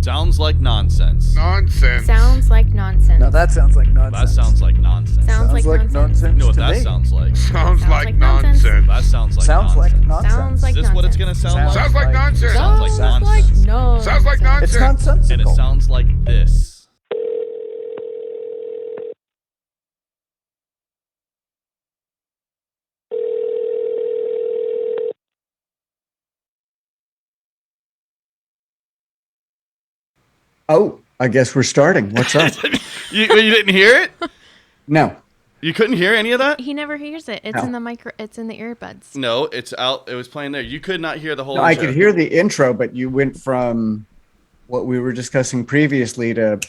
Sounds like nonsense. Nonsense. Sounds like nonsense. Now that sounds like nonsense. That sounds like nonsense. Sounds like nonsense. You know what to that me. sounds like? Sounds like like nonsense. nonsense. That sounds like Sounds like nonsense. nonsense. Sounds like Is this what it's gonna sound like? Sounds like nonsense. Sounds like nonsense. No. Sounds like It's nonsense. nonsensical. And it sounds like this. Oh, I guess we're starting. What's up? You didn't hear it? No. You couldn't hear any of that? He never hears it. It's No. in the micro. It's in the earbuds. No, it's out. It was playing there. You could not hear the whole No, I intro. could hear the intro, but you went from what we were discussing previously to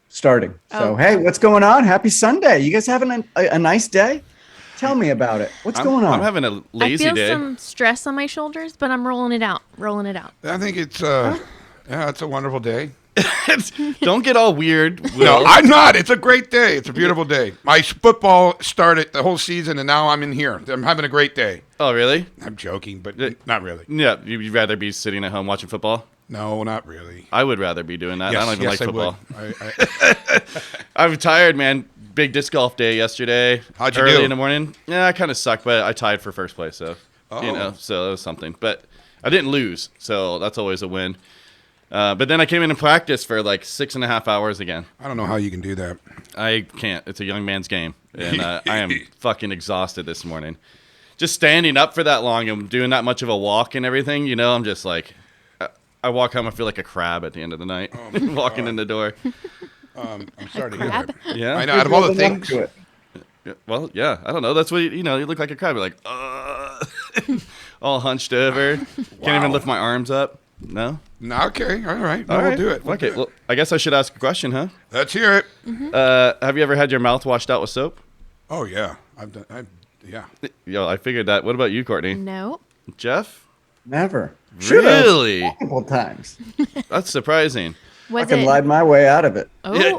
starting. So, Oh. hey, what's going on? Happy Sunday. You guys having a nice day? Tell me about it. What's going on? I'm having a lazy I feel day. some stress on my shoulders, but I'm rolling it out. I think it's it's a wonderful day. Don't get all weird. No, Will. I'm not. It's a great day. It's a beautiful day. My football started the whole season, and now I'm in here. I'm having a great day. Oh, really? I'm joking, but not really. Yeah, you'd rather be sitting at home watching football? No, not really. I would rather be doing that. I don't even like football. I would. I'm tired, man. Big disc golf day yesterday. How'd you Early do? in the morning. Yeah, I kind of sucked, but I tied for first place, so so that was something. But I didn't lose, so that's always a win. But then I came in and practiced for like 6.5 hours again. I don't know how you can do that. I can't. It's a young man's game, and I am fucking exhausted this morning. Just standing up for that long and doing that much of a walk and everything, I'm just like, I walk home, I feel like a crab at the end of the night, walking in the door. I'm sorry to hear crab? that. Yeah. I know. Out of all the Building up things, to it. Yeah, well, yeah. I don't know. That's what you look like a crab. You're like, all hunched over. Can't even lift my arms up. No. no, okay, all right, All we'll right. do it. We'll Okay. do it. Well, I guess I should ask a question, huh? Let's hear it. Have you ever had your mouth washed out with soap? Oh yeah, I've done. Yeah. Yo, I figured that. What about you, Courtney? No. Jeff? Never. Should've Really? multiple times. That's surprising. Was I can it? lied my way out of it. Oh, Yeah.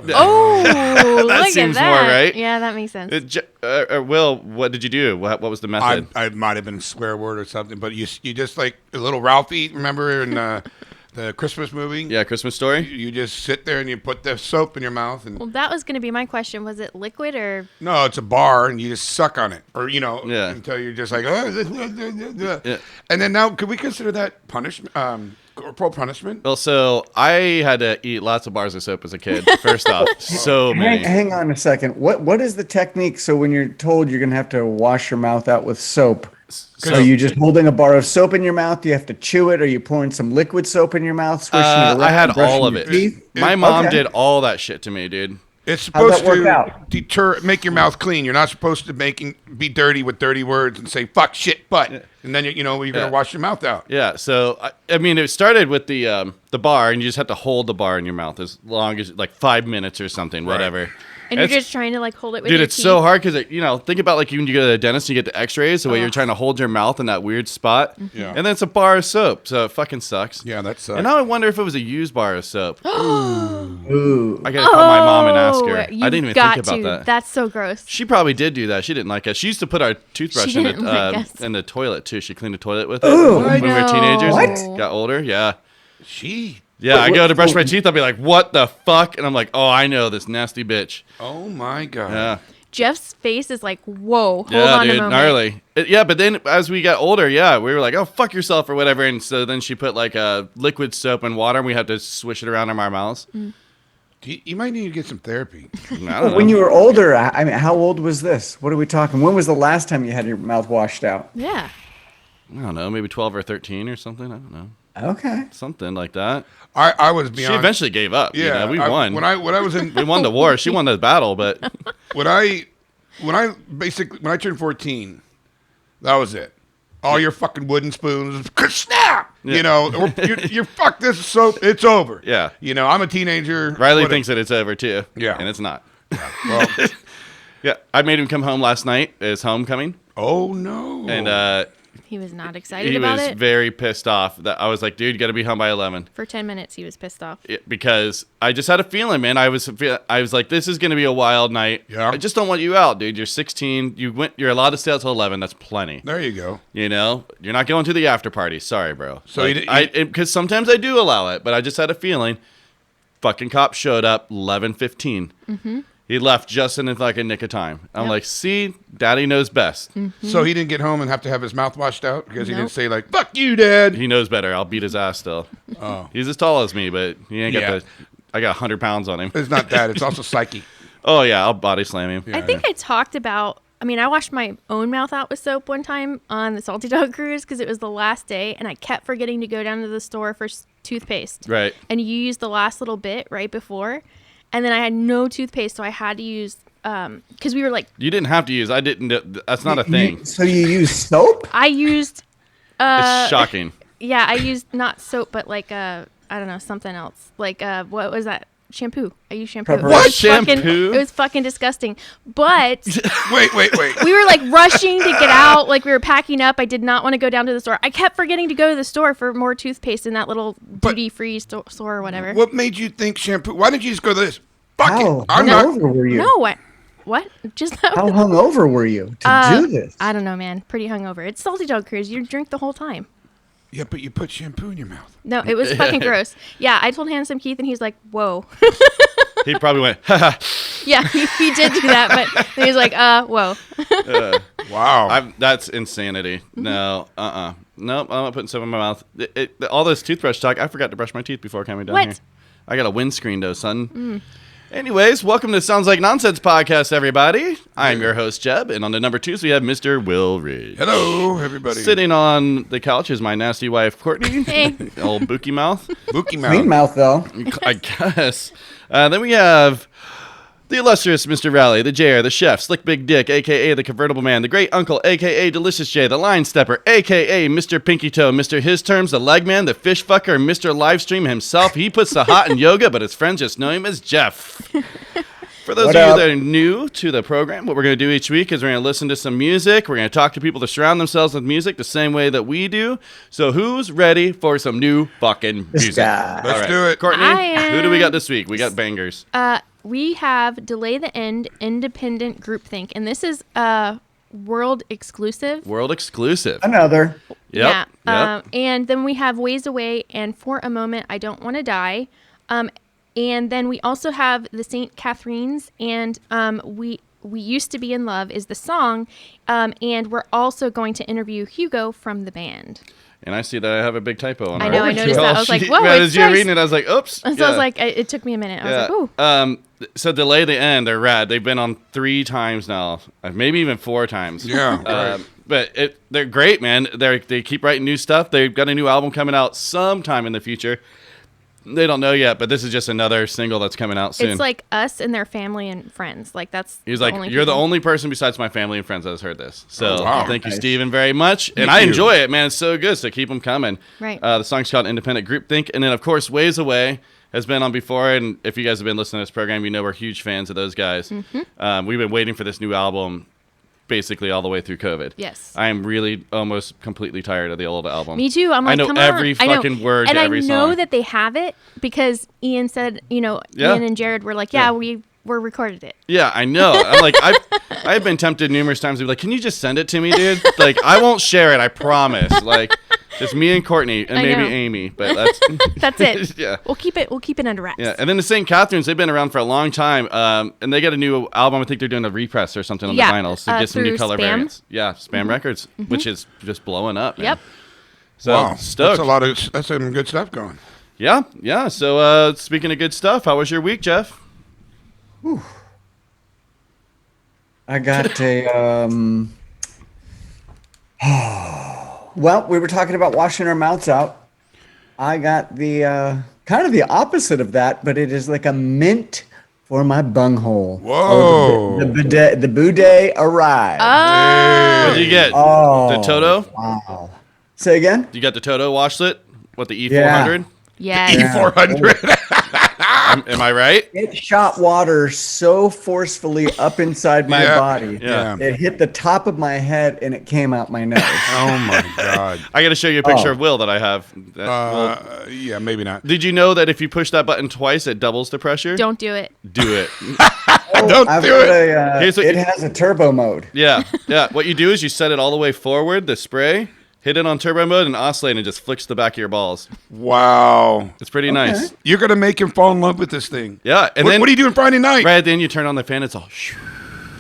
look at seems that. more right. Yeah, that makes sense. Will, what did you do? What was the method? I might have been a swear word or something, but you just like a little Ralphie. Remember in the Christmas movie? Yeah, Christmas story? You just sit there and you put the soap in your mouth and Well, that was going to be my question. Was it liquid or? no, it's a bar and you just suck on it, or Yeah. until you're just like, oh, Yeah. and then now could we consider that punishment, corporal punishment? Well, so I had to eat lots of bars of soap as a kid, first off. So many. Hang on a second. What is the technique? So when you're told you're going to have to wash your mouth out with soap, are you just holding a bar of soap in your mouth? Do you have to chew it? Are you pouring some liquid soap in your mouth? Swishing it around, I had brushing all of your it. teeth? My mom Okay. did all that shit to me, dude. It's How'd that supposed work out? to make your mouth clean. You're not supposed to be dirty with dirty words and say fuck, shit, butt, and then you're gonna wash your mouth out. Yeah, so I mean, it started with the bar, and you just have to hold the bar in your mouth as long as like 5 minutes or something, whatever. And you're It's- just trying to like hold it with Dude, your it's teeth. so hard because think about like when you go to the dentist, and you get the X-rays, the way you're trying to hold your mouth in that weird spot, Yeah. and then it's a bar of soap, so it fucking sucks. Yeah, that's. And now I wonder if it was a used bar of soap. Ooh. I gotta call my mom and ask her. I You've didn't even got think about to. that. That's so gross. She probably did do that. She didn't like us. She used to put our toothbrush She in didn't like the us. in the toilet too. She cleaned the toilet with it Ooh. when we were teenagers. What? And got older. Yeah. She. Yeah, I Wait, go to brush my wait. teeth. I'll be like, "What the fuck?" And I'm like, "Oh, I know this nasty bitch." Oh my god. Yeah, Jeff's face is like, whoa, hold yeah, on dude, a moment. gnarly. Yeah, but then as we got older, yeah, we were like, "Oh, fuck yourself" or whatever. And so then she put like a liquid soap and water, and we had to swish it around in our mouths. You might need to get some therapy. I don't know. When you were older, I mean, how old was this? What are we talking? When was the last time you had your mouth washed out? Yeah. I don't know, maybe 12 or 13 or something. I don't know, Okay. something like that. I was She beyond. eventually gave up. Yeah, we won. When I was in We won the war. She won the battle, but when I turned 14, that was it. All your fucking wooden spoons, snap. Yeah. Or you're fuck this soap. It's over. Yeah. I'm a teenager. Riley whatever. thinks that it's over too. Yeah. And it's not. Well, Yeah. I made him come home last night. It's homecoming. oh no. And He was not excited he about was it. very pissed off. That I was like, dude, you got to be home by 11. For 10 minutes, he was pissed off. Because I just had a feeling, man. I was like, this is going to be a wild night. Yeah. I just don't want you out, dude. You're 16. You're allowed to stay out till 11. That's plenty. There you go. You're not going to the after party. Sorry, bro. So because sometimes I do allow it, but I just had a feeling. fucking cop showed up 11:15. Mm-hmm. He left just in like a nick of time. I'm like, see, Daddy knows best. Mm-hmm. So he didn't get home and have to have his mouth washed out because he didn't say like, fuck you, Dad. He knows better. I'll beat his ass still. Oh. He's as tall as me, but he ain't got the. I got 100 pounds on him. It's not that. It's also psyche. Oh, yeah. I'll body slam him. I think I talked about, I washed my own mouth out with soap one time on the Salty Dog cruise because it was the last day and I kept forgetting to go down to the store for toothpaste. Right. And you used the last little bit right before. And then I had no toothpaste, so I had to use, because we were like. You didn't have to use. I didn't. That's not a thing. So you use soap? I used. It's shocking. Yeah, I used not soap, but like, I don't know, something else. Like, what was that? Shampoo. I used shampoo. What? Shampoo? It was fucking disgusting. But Wait. we were like rushing to get out. Like we were packing up. I did not want to go down to the store. I kept forgetting to go to the store for more toothpaste in that little duty-free store or whatever. What made you think shampoo? Why didn't you just go to this? Fuck How it. I'm not. hungover were you? No, what? Just How hungover were you to do this? I don't know, man. Pretty hungover. It's Salty Dog Cruise. You drink the whole time. Yeah, but you put shampoo in your mouth. No, it was fucking gross. Yeah, I told Handsome Keith, and he's like, "Whoa." He probably went, ha Yeah, he did do that, but he was like, whoa. Wow. That's insanity. No, Nope, I'm not putting soap in my mouth. All this toothbrush talk, I forgot to brush my teeth before coming down here. I got a windscreen though, son. Anyways, welcome to Sounds Like Nonsense podcast, everybody. I'm your host, Jeb, and on the number 2s, we have Mr. Wil Ridge. Hello, everybody. Sitting on the couch is my nasty wife, Courtney. Hey. Old Bookie Mouth. Bookie Clean mouth. mouth, though. I guess. Then we have the illustrious Mr. Raleigh, the Jayer, the Chef, Slick Big Dick, a.k.a. the Convertible Man, the Great Uncle, a.k.a. Delicious J, the Line Stepper, a.k.a. Mr. Pinky Toe, Mr. His Terms, the Leg Man, the Fish Fucker, and Mr. Livestream himself. He puts the hot in yoga, but his friends just know him as Jeff. For those of you that are new to the program, what we're going to do each week is we're going to listen to some music. We're going to talk to people that surround themselves with music the same way that we do. So who's ready for some new fucking music? Let's do it. Courtney, I am. who do we got this week? We got bangers. We have Delay the End, Independent Groupthink, and this is world exclusive. World exclusive. Another. Yep. Yeah. And then we have Ways Away and For a Moment, I Don't Want to Die. And then we also have the Sainte Catherines, and we Used to Be in Love is the song. And we're also going to interview Hugo from the band. And I see that I have a big typo on I our know, I overture. noticed that. I was like, whoa, As it's you were twice. reading it, I was like, oops. And so I was like, it took me a minute. I was like, ooh. So Delay the End, they're rad. They've been on 3 times now, maybe even 4 times. Yeah, right. But they're great, man. They keep writing new stuff. They've got a new album coming out sometime in the future. They don't know yet, but this is just another single that's coming out soon. It's like us and their family and friends. Like that's. He's like, you're the only person besides my family and friends that has heard this. So wow. thank you, Nice. Steven, very much. And I enjoy it, man. It's so good. So keep them coming. Right. The song's called Independent Groupthink. And then, of course, Ways Away has been on before. And if you guys have been listening to this program, you know we're huge fans of those guys. Mm-hmm. We've been waiting for this new album basically all the way through COVID. Yes. I am really almost completely tired of the old album. Me too. I'm like, I know come every on. I know. fucking word and to every I know song. that they have it because Ian said, Yeah. Ian and Jared were like, we're recorded it. Yeah, I know. I'm like, I've been tempted numerous times to be like, can you just send it to me, dude? Like, I won't share it, I promise. Like, just me and Courtney and I maybe know. Amy, but that's That's it. Yeah. We'll keep it under wraps. Yeah, and then the Sainte Catherines, they've been around for a long time, and they got a new album. I think they're doing a repress or something on the vinyls to get some new through color Spam. variants. Yeah, Spam Records, which is just blowing up. Man. Yep. So Wow. stoked. That's some good stuff going. Yeah. So speaking of good stuff, how was your week, Jeff? I got a. Well, we were talking about washing our mouths out. I got the kind of the opposite of that, but it is like a mint for my bunghole. Whoa. The bidet arrived. What did you get? Oh, The Toto? wow. Say again? You got the Toto washlet? What, the E400? Yeah. Yes. 400. Am I right? It shot water so forcefully up inside my Yeah. body. Yeah. It hit the top of my head and it came out my nose. Oh my God. I got to show you a picture Oh. of Will that I have. Well, Yeah, maybe not. did you know that if you push that button twice, it doubles the pressure? Don't do it. Do it. Don't I've do got it. a, Here's what it you- has a turbo mode. Yeah. What you do is you set it all the way forward, the spray, hit it on turbo mode and oscillate, and it just flicks the back of your balls. Wow. It's pretty nice. You're going to make him fall in love with this thing. Yeah. And then What are you doing Friday night? right at the end, you turn on the fan. It's all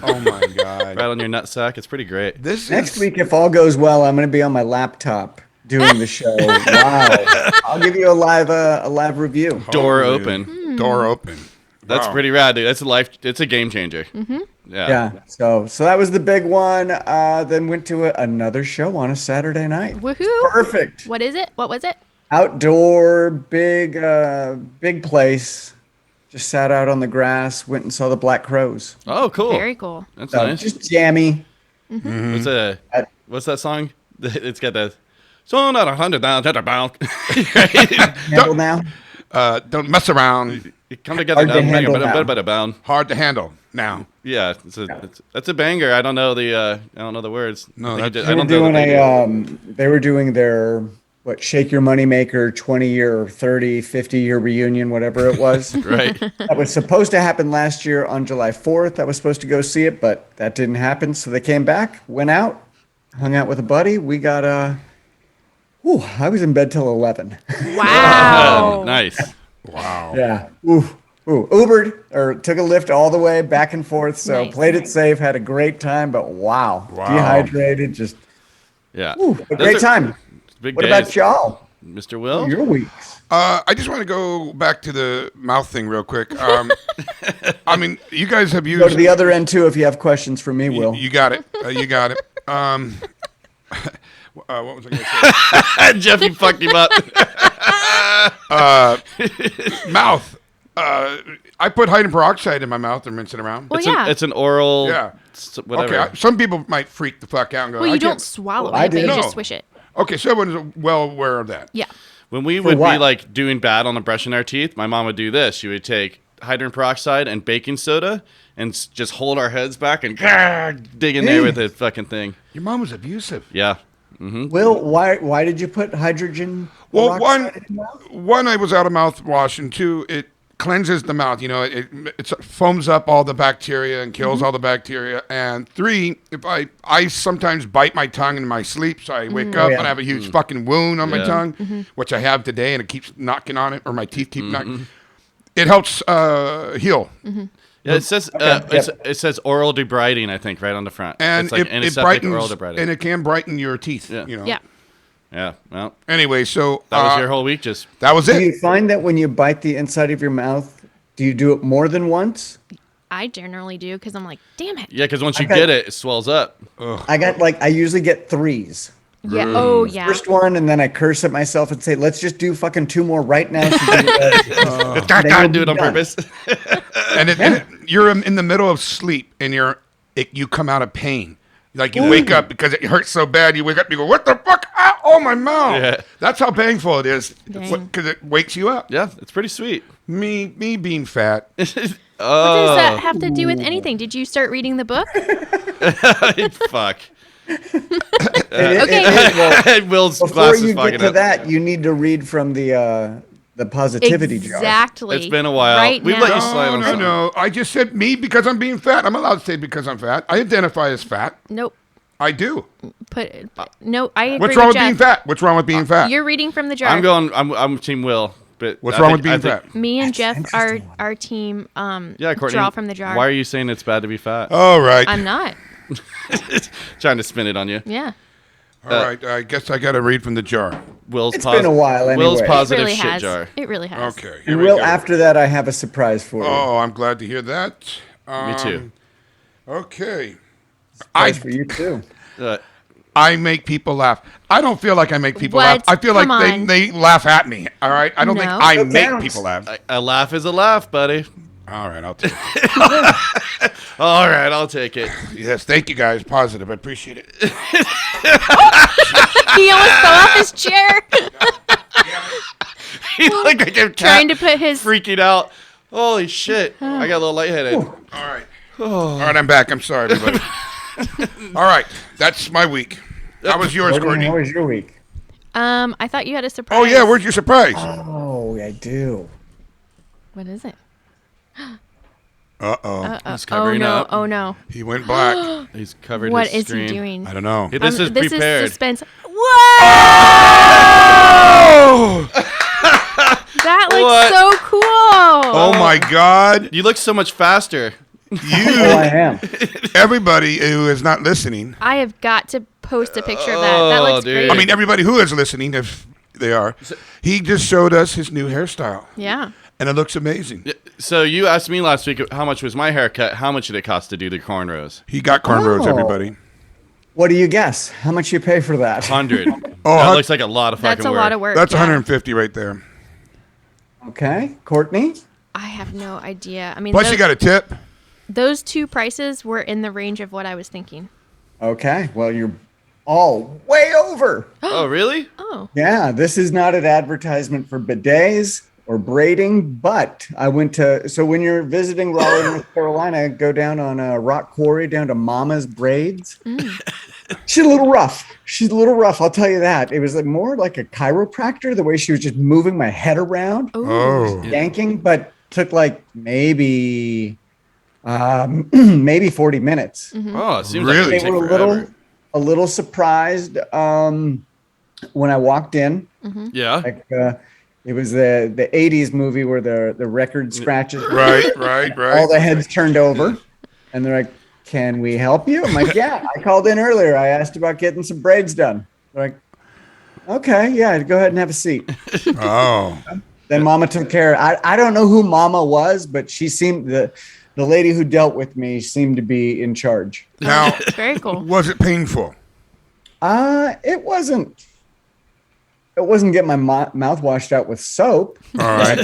Oh, my God. right on your nutsack. It's pretty great. Next week, if all goes well, I'm going to be on my laptop doing the show. Wow. I'll give you a live review. Door Holy- open. Door open. That's Wow. pretty rad, dude. It's a game changer. Mm-hmm. Yeah. So that was the big one. Then went to another show on a Saturday night. Woohoo! Perfect. What is it? What was it? Outdoor, big place. Just sat out on the grass. Went and saw the Black Crows. Oh, cool. Very cool. That's So nice. just jammy. What's that song? It's got that. So not 100,000 pound. Handle now. Don't mess around. You come together Hard to handle now. better bound. Hard to handle now. Yeah, that's a banger. I don't know the words. No, I think that's- I don't know the video. They were doing their Shake Your Moneymaker 20-year or 30, 50-year reunion, whatever it was. Right. That was supposed to happen last year on July 4th. I was supposed to go see it, but that didn't happen. So they came back, went out, hung out with a buddy. We got I was in bed till 11. Wow. Nice. Wow. Yeah. Ubered or took a lift all the way back and forth. So Nice. played it safe, had a great time, but wow. Wow. Dehydrated, just Yeah. a great time. Big What days. about y'all? Mr. Will? Your weeks. I just want to go back to the mouth thing real quick. I mean, you guys have used. Go to the other end too if you have questions for me, Will. You got it. You got it. What was I going to say? Jeff, you fucked him up. Mouth. I put hydrogen peroxide in my mouth and rinse it around. Well, yeah. It's an oral. Yeah. Whatever. Okay. Some people might freak the fuck out and go. Well, I you don't can't- swallow I it, but you did. just No. swish it. Okay, so everyone's well aware of that. Yeah. When we would be what? like doing bad on the brushing our teeth, my mom would do this. She would take hydrogen peroxide and baking soda and just hold our heads back and dig in there with the fucking thing. Your mom was abusive. Yeah. Will, why did you put hydrogen Well, peroxide in your mouth? one, I was out of mouthwash, and two, it cleanses the mouth. You know, it foams up all the bacteria and kills all the bacteria. And three, if I sometimes bite my tongue in my sleep, so I wake up yeah. and I have a huge fucking wound on my Yeah. tongue, which I have today, and it keeps knocking on it, or my teeth keep knocking. It helps heal. Yeah, it says it says oral debriding, I think, right on the front. And it's like it antiseptic oral brightens, debriding. and it can brighten your teeth. Yeah. You know. Yeah. Yeah. Well, Anyway, so that was your whole week. Just that was Do it. you find that when you bite the inside of your mouth, do you do it more than once? I generally do because I'm like, damn it. yeah, because once you Okay. get it, it swells up. I usually get 3s. Yeah. Oh, yeah. First one, and then I curse at myself and say, let's just do fucking 2 more right now. So then I you'll do it be on done. purpose. And you're in the middle of sleep, and you come out of pain. Like you wake up because it hurts so bad. You wake up, you go, "What the fuck? Ah, oh my mouth!" Yeah. That's how painful it is Dang. because it wakes you up. Yeah, it's pretty sweet. Me being fat. What does that have to do with anything? Did you start reading the book? Fuck. Okay. Will's Before glasses you fucking get to up. that, you need to read from the positivity jar. Exactly. It's been a while. Right We've now. let you slide on No. something. I just said me because I'm being fat. I'm allowed to say because I'm fat. I identify as fat. Nope. I do. No, I agree What's wrong with Jeff. being fat? What's wrong with being fat? You're reading from the jar. I'm Team Will. But What's I wrong think- with being I think- fat? Me and Jeff are interesting. our team. Yeah, Courtney. Draw from the jar. Why are you saying it's bad to be fat? All right. I'm not. Trying to spin it on you. Yeah. All right. I guess I got to read from the jar. Will's It's been a while Will's anyway. It positive really shit has. jar. It really has. Okay. Here And we Will, go. after that, I have a surprise for you. Oh, I'm glad to hear that. Me too. Okay. Surprise for you too. I make people laugh. I don't feel like I make people What? laugh. I feel Come like on. they laugh at me. All right. I don't think No. I That make counts. people laugh. A laugh is a laugh, buddy. All right. I'll take it. All right, I'll take it. Yes. Thank you guys. Positive. I appreciate it. He almost fell off his chair He's like a cat trying to put his. freaking out. Holy shit! I got a little lightheaded. All right. All right. I'm back. I'm sorry, everybody. All right. That's my week. How was yours, Courtney? How was your week? I thought you had a surprise. Oh, yeah. Where's your surprise? Oh, I do. What is it? Uh-oh. He's Oh covering no! up. Oh no! He went black. He's covered What his is screen. he doing? I don't know. Hey, this is this prepared. is suspense. What? Oh! That looks What? so cool. Oh my God! You look so much faster. Oh, I am. Everybody who is not listening. I have got to post a picture of that. That looks dude. great. I mean, everybody who is listening, if they are, he just showed us his new hairstyle, yeah. and it looks amazing. So you asked me last week how much was my haircut. How much did it cost to do the cornrows? He got cornrows, Oh. everybody. What do you guess? How much you pay for that? 100. Oh, That looks like a lot of fucking That's a work. lot of work. That's yeah. 150 right there. Okay, Courtney. I have no idea. I mean, Plus, you got a tip. those two prices were in the range of what I was thinking. Okay, well you're all way over. Oh, really? Oh. Yeah, this is not an advertisement for bidets or braiding, but I went to. So when you're visiting Raleigh, North Carolina, go down on a rock quarry down to Mama's Braids. She's a little rough. She's a little rough. I'll tell you that. It was like more like a chiropractor. The way she was just moving my head around, Oh, yanking, but took like maybe 40 minutes. Oh, it seems Really? like They it would were take forever. a little surprised when I walked in. Yeah. Like it was the 80s movie where the record scratches, right. all the heads turned over, and they're like, "Can we help you?" I'm like, "Yeah, I called in earlier. I asked about getting some braids done." They're like, "Okay, yeah, go ahead and have a seat." Oh, Then Mama took care. I don't know who Mama was, but she seemed the lady who dealt with me seemed to be in charge. now Very cool. was it painful? It wasn't. It wasn't getting my mouth washed out with soap. All right.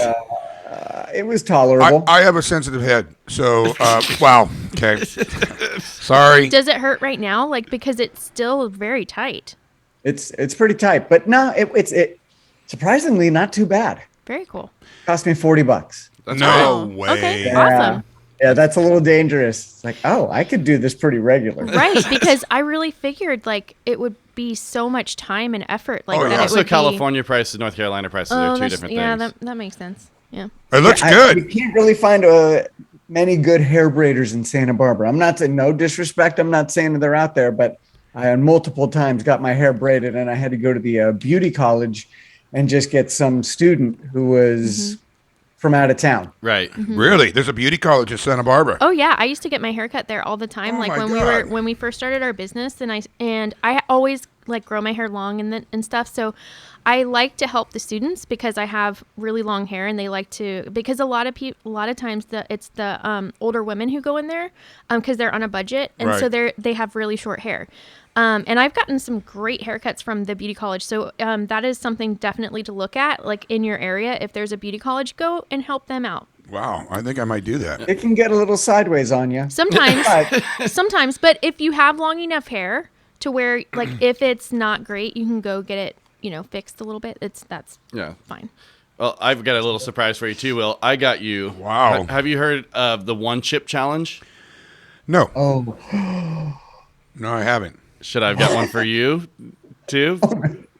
It was tolerable. I have a sensitive head, so wow. Okay, sorry. Does it hurt right now? Like, because it's still very tight. It's pretty tight, but no, it's surprisingly not too bad. Very cool. Cost me $40. No Oh, way. okay. Awesome. Yeah, that's a little dangerous. It's like, oh, I could do this pretty regular. Right, because I really figured like it would be so much time and effort. Like Oh, that yeah. it Also, would California prices, North Carolina prices Be, are oh, two that's, different yeah, things. that makes sense. Yeah. It looks You good. can't really find many good hair braiders in Santa Barbara. I'm not saying no disrespect. I'm not saying that they're out there, but I multiple times got my hair braided, and I had to go to the beauty college and just get some student who was from out of town. Right. Really, there's a beauty college in Santa Barbara. Oh yeah, I used to get my hair cut there all the time. Oh, like my when God. we first started our business, and I always like grow my hair long and stuff. So I like to help the students because I have really long hair, and they like to because a lot of times it's the older women who go in there because they're on a budget, and so Right. they have really short hair. And I've gotten some great haircuts from the beauty college. So that is something definitely to look at, like in your area. If there's a beauty college, go and help them out. Wow, I think I might do that. It can get a little sideways on you. Sometimes, but if you have long enough hair to where, like, if it's not great, you can go get it, fixed a little bit. That's Yeah. fine. Well, I've got a little surprise for you too, Will. I got you. Wow. Have you heard of the one chip challenge? No, Oh, no, I haven't. Should I have got one for you too?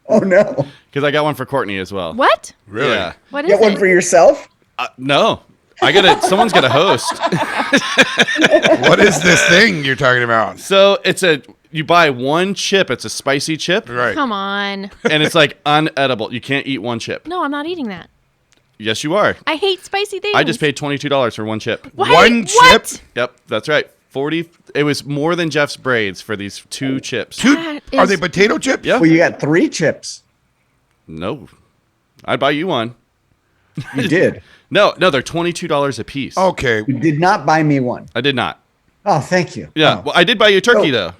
oh no! Because I got one for Courtney as well. What? Really? Yeah. What is Get one it? for yourself. No. Someone's got to host. What is this thing you're talking about? So you buy one chip. It's a spicy chip. Right. Come on. And it's like unedible. You can't eat one chip. No, I'm not eating that. Yes, you are. I hate spicy things. I just paid $22 for one chip. What? One What? chip? Yep, that's right. 40. It was more than Jeff's braids for these two chips. That Are is- they potato chips? Yeah. Well, you got 3 chips. No. I'd buy you one. You did. No, they're $22 a piece. Okay. You did not buy me one. I did not. Oh, thank you. Yeah. Oh. Well, I did buy you a turkey, Oh.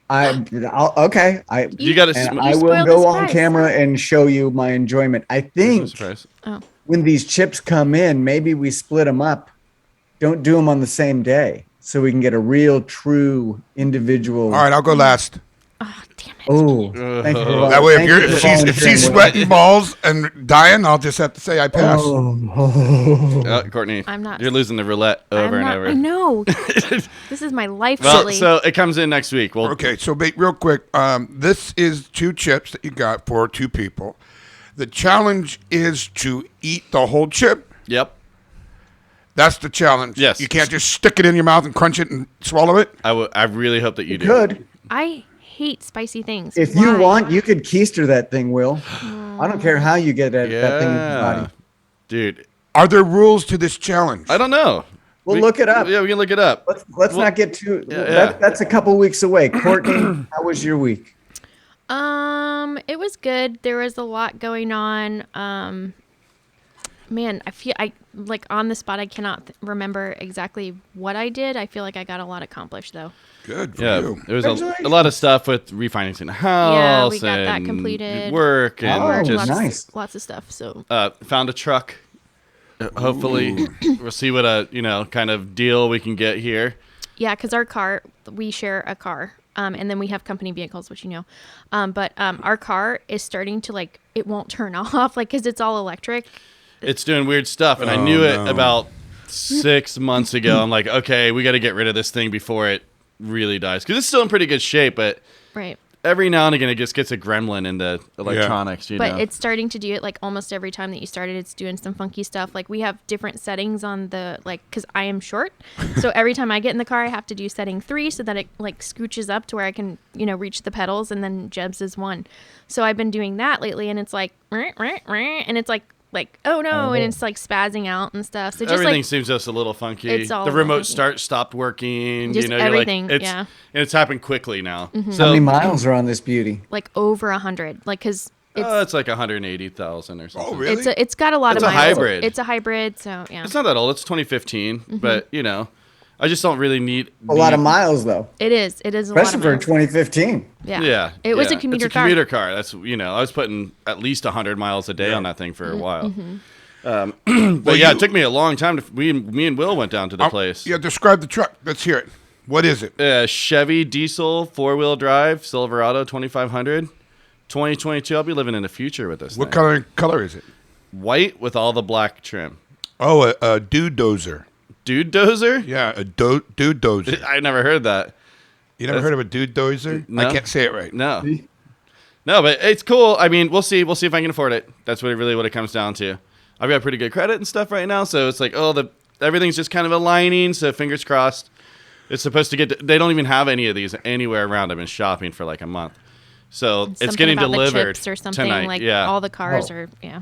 though. Okay. You got to. And I spoiled will the go on surprise. camera and show you my enjoyment. I think Surprise. Oh. when these chips come in, maybe we split them up. Don't do them on the same day, so we can get a real, true individual. All right, I'll go last. Oh, damn it. Oh, thank you. For That way, thank you for if she's volunteering, Will. sweating balls and dying, I'll just have to say I pass. Courtney, I'm not- You're losing the roulette over and over. I know. This is my life, Well, really. so it comes in next week. Well, Okay, so real quick, this is 2 chips that you got for 2 people. The challenge is to eat the whole chip. Yep. That's the challenge. Yes. You can't just stick it in your mouth and crunch it and swallow it. I really hope that you do. Good. I hate spicy things. If Why? you want, you could keister that thing, Will. I don't care how you get that thing in your body. Dude. Are there rules to this challenge? I don't know. We'll look it up. Yeah, we can look it up. Let's not get too. Yeah. That's a couple weeks away. Courtney, how was your week? It was good. There was a lot going on. Man, I like on the spot. I cannot remember exactly what I did. I feel like I got a lot accomplished though. Good for Yeah, you. there was a lot of stuff with refinancing the house. Yeah, we got that and completed. Work and Oh, just nice. Lots of stuff. So found a truck. Hopefully, we'll see what a kind of deal we can get here. yeah, because our car, we share a car, and then we have company vehicles, which but our car is starting to like it won't turn off, like because it's all electric. It's doing weird stuff, and I knew it about 6 months ago. I'm like, okay, we got to get rid of this thing before it really dies, because it's still in pretty good shape, but Right. every now and again it just gets a gremlin in the electronics. You But know, it's starting to do it like almost every time that you start it, it's doing some funky stuff. Like we have different settings on the because I am short, so every time I get in the car, I have to do setting 3 so that it like scooches up to where I can reach the pedals, and then Jeb's is 1. So I've been doing that lately, and it's like and it's like oh no, and it's like spazzing out and stuff. So just everything like seems just a little funky. It's all The remote funky. stopped working. Just you're everything, like, yeah. And it's happened quickly now. Mm-hmm. So How many miles are on this beauty? like over 100, like because it's like 180,000 or something. Oh, really? it's got a lot It's of a miles. hybrid. It's a hybrid, so yeah. It's not that old. It's 2015, Mm-hmm. but I just don't really need A lot of miles, though. It is a Especially lot for of miles. 2015. Yeah. Yeah, It was yeah. a commuter it's a car. commuter car. That's I was putting at least 100 miles a day on that thing for a while. But yeah, it took me a long time to. Me and Will went down to the place. Yeah, describe the truck. Let's hear it. What is it? Chevy diesel 4-wheel drive Silverado 2500, 2022. I'll be living in the future with this. What thing. color is it? White with all the black trim. Oh, a dude dozer. Dude dozer? Yeah, a dude dozer. I never heard that. You never heard of a dude dozer? No. I can't say it right. No. No, but it's cool. I mean, we'll see. We'll see if I can afford it. That's what it comes down to. I've got pretty good credit and stuff right now, so it's like, everything's just kind of aligning. So fingers crossed. It's supposed to get. They don't even have any of these anywhere around. I've been shopping for like a month, so it's Something getting about the delivered chips or something. tonight. Like yeah, all the cars are yeah,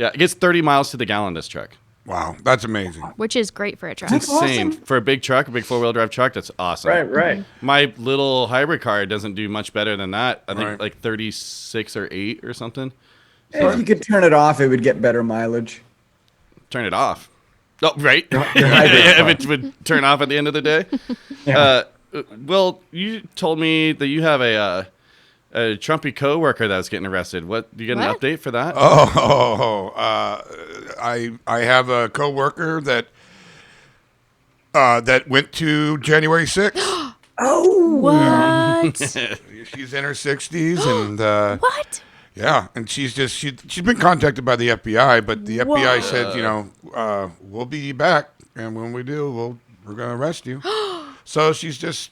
it gets 30 miles to the gallon. This truck. Wow, that's amazing. which is great for a truck. That's Insane awesome. for a big truck, a big 4-wheel drive truck. That's awesome. Right. My little hybrid car doesn't do much better than that. I think Right. like 36 or 8 or something. If you could turn it off, it would get better mileage. Turn it off. Oh, right. Your hybrid If car. it would turn off at the end of the day. Yeah. Well, you told me that you have a Trumpy coworker that was getting arrested. What? You get an What? update for that? I have a coworker that went to January 6th. What? She's in her 60s, and What? yeah, and she's been contacted by the FBI, but the FBI said, we'll be back, and when we do, we're gonna arrest you. So she's just,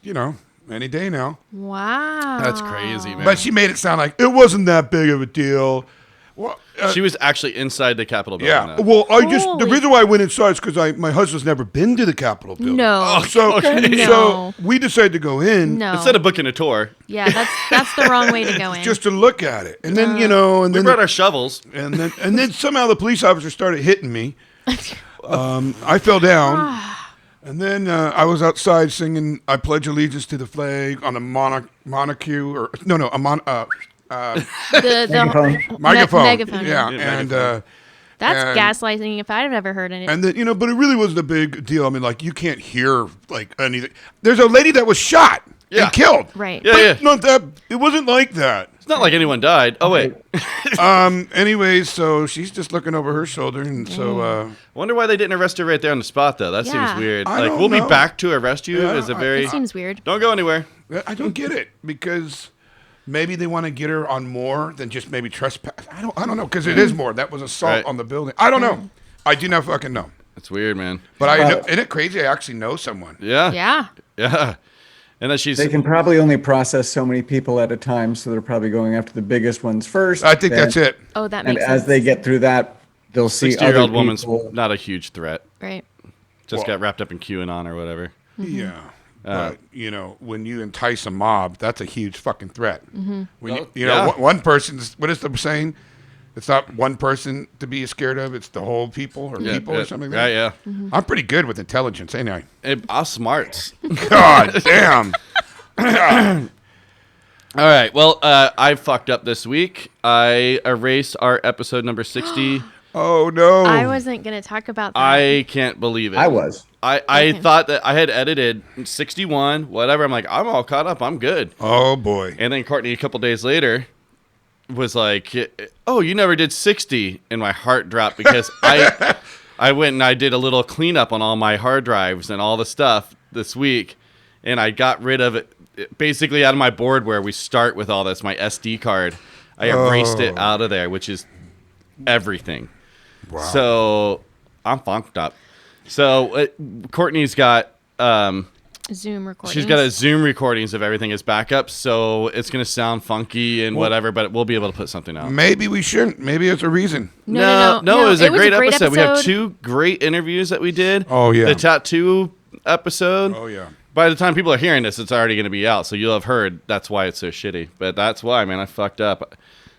any day now. Wow. That's crazy, man. But she made it sound like it wasn't that big of a deal. Well, She was actually inside the Capitol building. yeah. though. Well, the Holy- reason why I went inside is because my husband's never been to the Capitol building. No. So, No. so we decided to go in No. Instead of booking a tour, Yeah, that's the wrong way to go in. just to look at it, and then and we then brought our shovels. and then somehow the police officer started hitting me. I fell down, and then I was outside singing "I Pledge Allegiance to the Flag" on a monocue or the Megaphone. microphone. megaphone. Yeah, Yeah, and megaphone. That's and- gaslighting if I've ever heard it. and then but it really wasn't a big deal. I mean, like you can't hear like anything. There's a lady that was shot Yeah. and killed. Right. Yeah, But yeah. not that. It wasn't like that. It's not like anyone died. Oh wait, Anyways, so she's just looking over her shoulder, and so I wonder why they didn't arrest her right there on the spot though. That Yeah. seems weird. I Like don't we'll be know. back to arrest you. Yeah, Is a very It seems weird. don't go anywhere. I don't get it because maybe they want to get her on more than just maybe trespass. I don't know because it is more. That was assault Right. on the building. I don't know. I do not fucking know. That's weird, man. But Well- isn't it crazy? I actually know someone. Yeah. Yeah. And then she's They can probably only process so many people at a time, so they're probably going after the biggest ones first. I think then- that's it. Oh, that And makes as sense. they get through that, they'll see other 60-year-old woman's people. not a huge threat. Right. Just Well- got wrapped up in QAnon or whatever. Yeah. But, when you entice a mob, that's a huge fucking threat. Mm-hmm. When Yeah. one person's, what is the saying? It's not one person to be scared of, it's the whole people or or something like that. Yeah. Mm-hmm. I'm pretty good with intelligence, ain't I? I'm smart. God damn. All right. Well, I fucked up this week. I erased our episode number 60. Oh, no. I wasn't going to talk about that. I can't believe it. I was. I Okay. thought that I had edited 61, whatever. I'm like, I'm all caught up. I'm good. Oh, boy. And then Courtney, a couple days later, was like, oh, you never did 60. And my heart dropped because I went and I did a little cleanup on all my hard drives and all the stuff this week. And I got rid of it basically out of my board where we start with all this, my SD card. I erased it out of there, which is everything. Wow. So I'm funked up. So Courtney's got Zoom recordings. she's got a Zoom recordings of everything as backup, so it's gonna sound funky and whatever, but we'll be able to put something out. Maybe we shouldn't. Maybe it's a reason. No, it was a great episode. We have 2 great interviews that we did. Oh, yeah. The tattoo episode. Oh, yeah. By the time people are hearing this, it's already going to be out, so you'll have heard that's why it's so shitty. But that's why, man, I fucked up.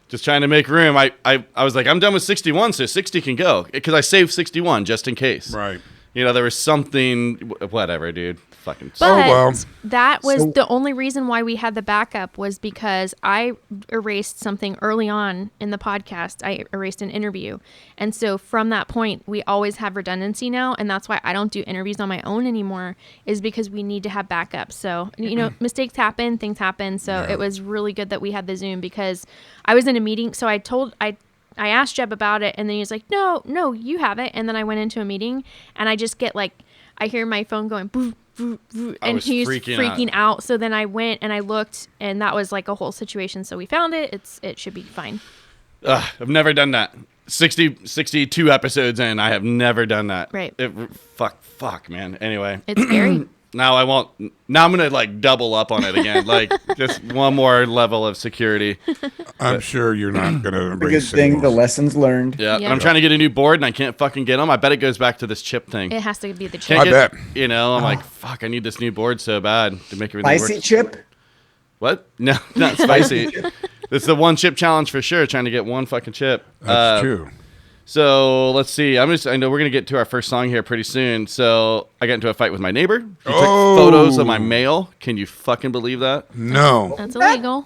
Just trying to make room. I was like, I'm done with 61, so 60 can go. Because I saved 61 just in case. Right. There was something, whatever, dude. Fucking But well. that was So- the only reason why we had the backup was because I erased something early on in the podcast. I erased an interview. And so from that point, we always have redundancy now. And that's why I don't do interviews on my own anymore, is because we need to have backup. So, mistakes happen, things happen. So it was really good that we had the Zoom because I was in a meeting. So I asked Jeb about it, and then he was like, no, you have it. And then I went into a meeting, and I just get I hear my phone going, boo, boo, boo, I and was he's freaking out. So then I went and I looked, and that was like a whole situation. So we found it. It should be fine. I've never done that. 62 episodes in, I have never done that. Right. Fuck, man. Anyway. It's scary. Now I won't. Now I'm gonna double up on it again, just one more level of security. I'm sure you're not going to The good erase thing, it. the lessons learned. Yeah, Yeah. and I'm trying to get a new board and I can't fucking get them. I bet it goes back to this chip thing. It has to be the Can't chip. I bet. I'm like, fuck, I need this new board so bad to make everything Spicy work. chip? What? No, not spicy. It's the one chip challenge for sure. Trying to get one fucking chip. That's true. So let's see. I know we're gonna get to our first song here pretty soon. So I got into a fight with my neighbor. He took photos of my mail. Can you fucking believe that? No. That's illegal.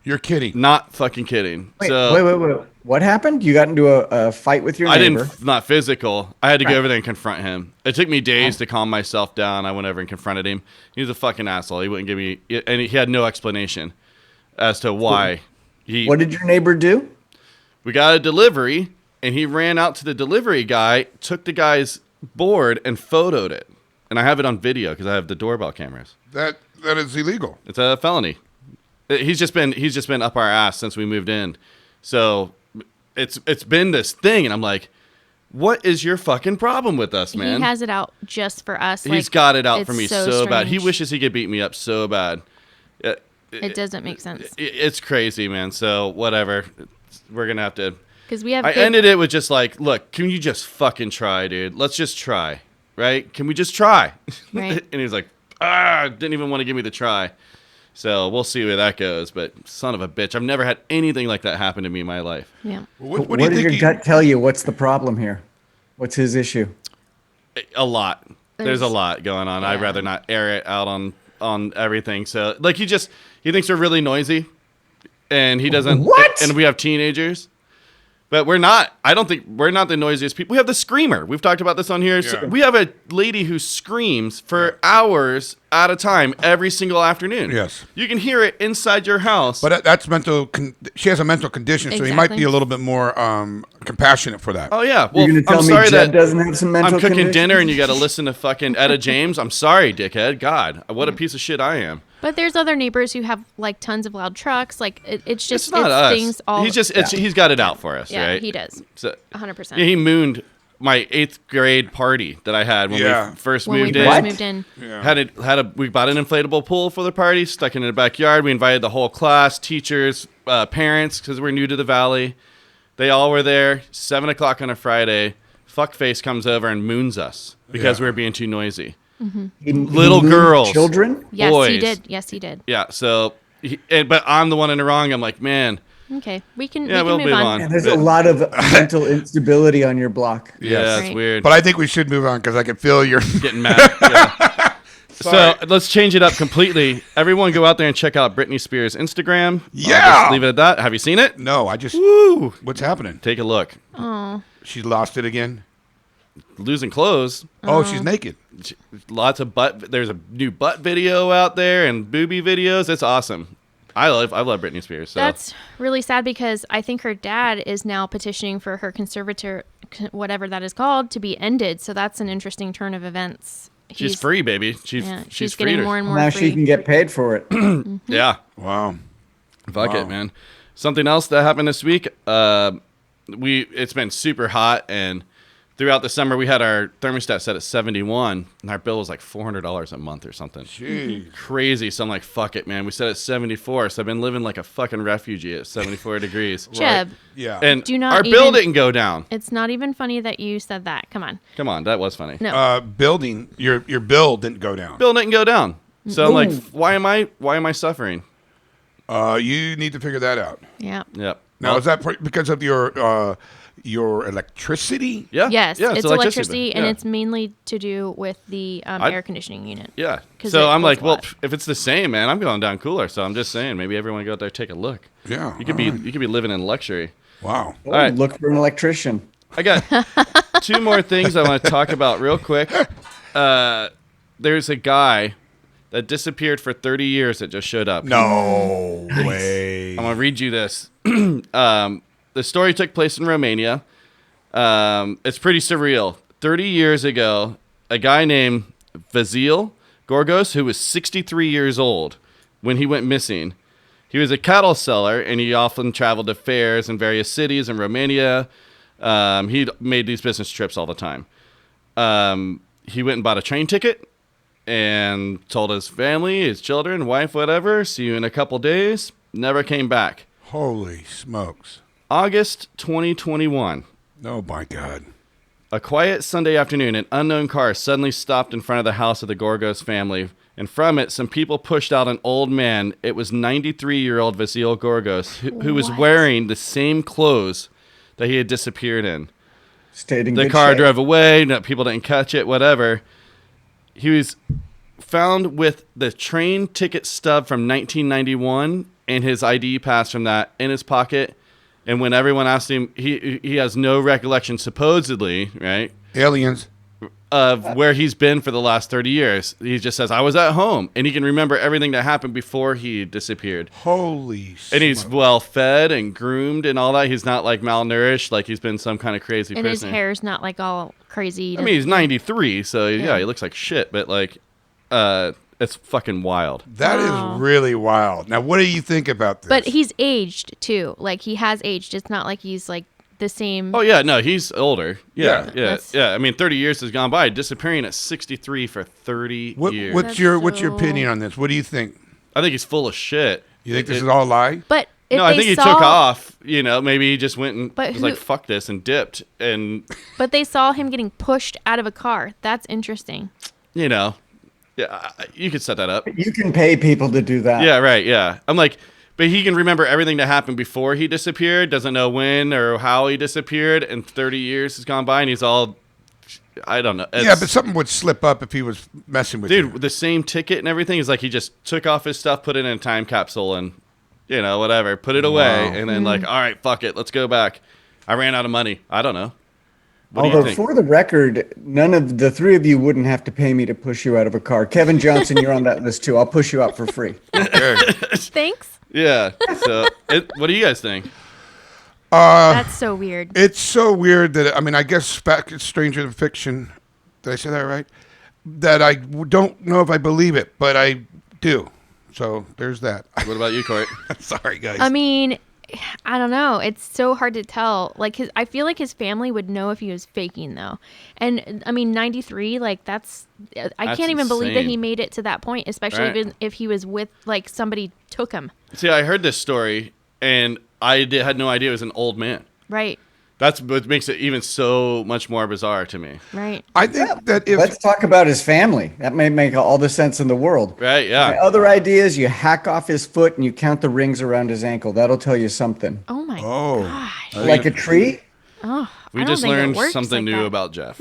You're kidding. Not fucking kidding. Wait, so wait. What happened? You got into a fight with your I neighbor? not physical. I had to go Right. over there and confront him. It took me days to calm myself down. I went over and confronted him. He was a fucking asshole. He wouldn't give me, and he had no explanation as to why. What did your neighbor do? We got a delivery, and he ran out to the delivery guy, took the guy's board, and photoed it. And I have it on video because I have the doorbell cameras. That is illegal. It's a felony. He's just been up our ass since we moved in. So it's been this thing, and I'm like, what is your fucking problem with us, man? He has it out just for us. He's got it out it's for me so bad. He strange. wishes he could beat me up so bad. It doesn't make sense It's crazy, man. So whatever. We're gonna have to. because we have. I good- ended it with just like, look, can you just fucking try, dude? Let's just try, right? Can we just try? Right. And he's like, didn't even want to give me the try. So we'll see where that goes. But son of a bitch, I've never had anything like that happen to me in my life. Yeah. What What do you did think? your gut tell you? What's the problem here? What's his issue? A lot. There's a There's- lot going on. I'd yeah. rather not air it out on everything. So like he thinks we're really noisy, and he doesn't. What? And we have teenagers, but we're not. I don't think we're not the noisiest people. We have the screamer. We've talked about this on here. So Yeah. we have a lady who screams for hours at a time every single afternoon. Yes. You can hear it inside your house. But that's mental. She has a mental condition, so he might be Exactly. a little bit more compassionate for that. oh yeah. Well, You're gonna tell I'm me sorry Jeb that doesn't have some mental I'm cooking conditions? dinner and you got to listen to fucking Etta James. I'm sorry, dickhead. God, what a piece of shit I am. But there's other neighbors who have like tons of loud trucks. Like it's just It's not us. things all. He's got it out for us, yeah, right? he does. So, 100%. yeah, he mooned my 8th grade party that I had when Yeah. we first when moved we in. first What? moved in. Yeah. We bought an inflatable pool for the party, stuck it in the backyard. We invited the whole class, teachers, parents, because we're new to the valley. They all were there. 7 o'clock on a Friday. Fuckface comes over and moons us because Yeah. we were being too noisy. Little girls. Children? Yes, boys. he did. Yes, he did. Yeah. So, but I'm the one in the wrong. I'm like, man. Okay, we can we'll move move on. on. And there's a lot of mental instability on your block. Yeah, it's Right. weird. But I think we should move on because I can feel your. Getting mad. Yeah. So let's change it up completely. Everyone go out there and check out Britney Spears' Instagram. Yeah. I'll just leave it at that. Have you seen it? No, I just. Woo. What's happening? Take a look. Oh, She lost it again. Losing clothes. Oh, she's naked. Lots of butt. There's a new butt video out there and booby videos. It's awesome. I love Britney Spears. So. that's really sad because I think her dad is now petitioning for her conservator, whatever that is called, to be ended. So that's an interesting turn of events. She's free, baby. She's getting freed more her. and more Now free. she can get paid for it. Yeah. Wow. Fuck Wow. it, man. Something else that happened this week. It's been super hot, and throughout the summer we had our thermostat set at 71, and our bill was like $400 a month or something. Jeez. Crazy. So I'm like, fuck it, man. We set it at 74, so I've been living like a fucking refugee at 74 degrees. Jeb, Yeah. And Do not our bill even- didn't go down. it's not even funny that you said that. Come on. Come on, that was funny. No. Building your bill didn't go down. Bill didn't go down. So I'm like, why am I suffering? You need to figure that out. Yeah. Yep. Now, Well, is that because of your electricity? Yeah. Yes, Yeah, it's electricity, and yeah. it's mainly to do with the air conditioning unit. Yeah. 'Cause So it I'm goes like, a well, lot. if it's the same, man, I'm going down cooler. So I'm just saying, maybe everyone go out there take a look. Yeah. You could be living in luxury. Wow. Oh, right. Look for an electrician. I got two more things I want to talk about real quick. There's a guy that disappeared for 30 years that just showed up. No way. I'm gonna read you this. The story took place in Romania. It's pretty surreal. 30 years ago, a guy named Vasil Gorgos, who was 63 years old when he went missing. He was a cattle seller, and he often traveled to fairs in various cities in Romania. He made these business trips all the time. He went and bought a train ticket and told his family, his children, wife, whatever, see you in a couple days. Never came back. Holy smokes. August 2021. Oh, my God. A quiet Sunday afternoon, an unknown car suddenly stopped in front of the house of the Gorgos family, and from it, some people pushed out an old man. It was 93-year-old Vasil Gorgos, who was What? wearing the same clothes that he had disappeared in. Stayed in The good car shape. drove away. No, people didn't catch it, whatever. He was found with the train ticket stub from 1991 and his ID pass from that in his pocket. And when everyone asked him, he has no recollection, supposedly, right, Aliens. of where he's been for the last 30 years. He just says, I was at home. And he can remember everything that happened before he disappeared. Holy And he's smokes. well fed and groomed and all that. He's not like malnourished, like he's been some kind of crazy And his prisoner. hair's not like all crazy. I mean, he's 93, so yeah, Yeah. he looks like shit, but like, it's fucking wild. That Wow. is really wild. Now, what do you think about this? But he's aged too. Like he has aged. It's not like he's like the same. Oh yeah, no, he's older. Yeah, yeah, That's- yeah. I mean, 30 years has gone by. Disappearing at 63 for 30 years. What's That's your so- opinion on this? What do you think? I think he's full of shit. You think this is all a lie? But if No, I they think he saw, took off. You know, maybe he just went and But was like, who- "Fuck this," and dipped. And But they saw him getting pushed out of a car. That's interesting. you know, yeah, you could set that up. You can pay people to do that. Yeah, right. Yeah, I'm like, but he can remember everything that happened before he disappeared. Doesn't know when or how he disappeared, and 30 years has gone by, and he's all, I don't know. Yeah, It's- but something would slip up if he was messing with dude, you. the same ticket and everything is like he just took off his stuff, put it in a time capsule, and you know, whatever, put it away, Wow. and then like, all right, fuck it, let's go back. I ran out of money. I don't know. What do you Although, think? for the record, none of the three of you wouldn't have to pay me to push you out of a car. Kevin Johnson, you're on that list too. I'll push you out for free. Okay. Thanks. Yeah. So, what do you guys think? That's so weird. It's so weird that, I mean, I guess back it's stranger than fiction. Did I say that right? That I don't know if I believe it, but I do. So there's that. What about you, Court? Sorry, guys. I mean, I don't know. It's so hard to tell. Like I feel like his family would know if he was faking though. And I mean, 93, like that's That's can't even believe that insane. he made it to that point, especially Right. even if he was with like somebody took him. See, I heard this story, and I had no idea it was an old man. Right. That's what makes it even so much more bizarre to me. Right. I think that if Let's talk about his family. That may make all the sense in the world. Right? My Yeah. other idea is you hack off his foot and you count the rings around his ankle. That'll tell you something. Oh my Oh. gosh. Like a tree? Oh, We I don't just think it learned works something like new that. about Jeff.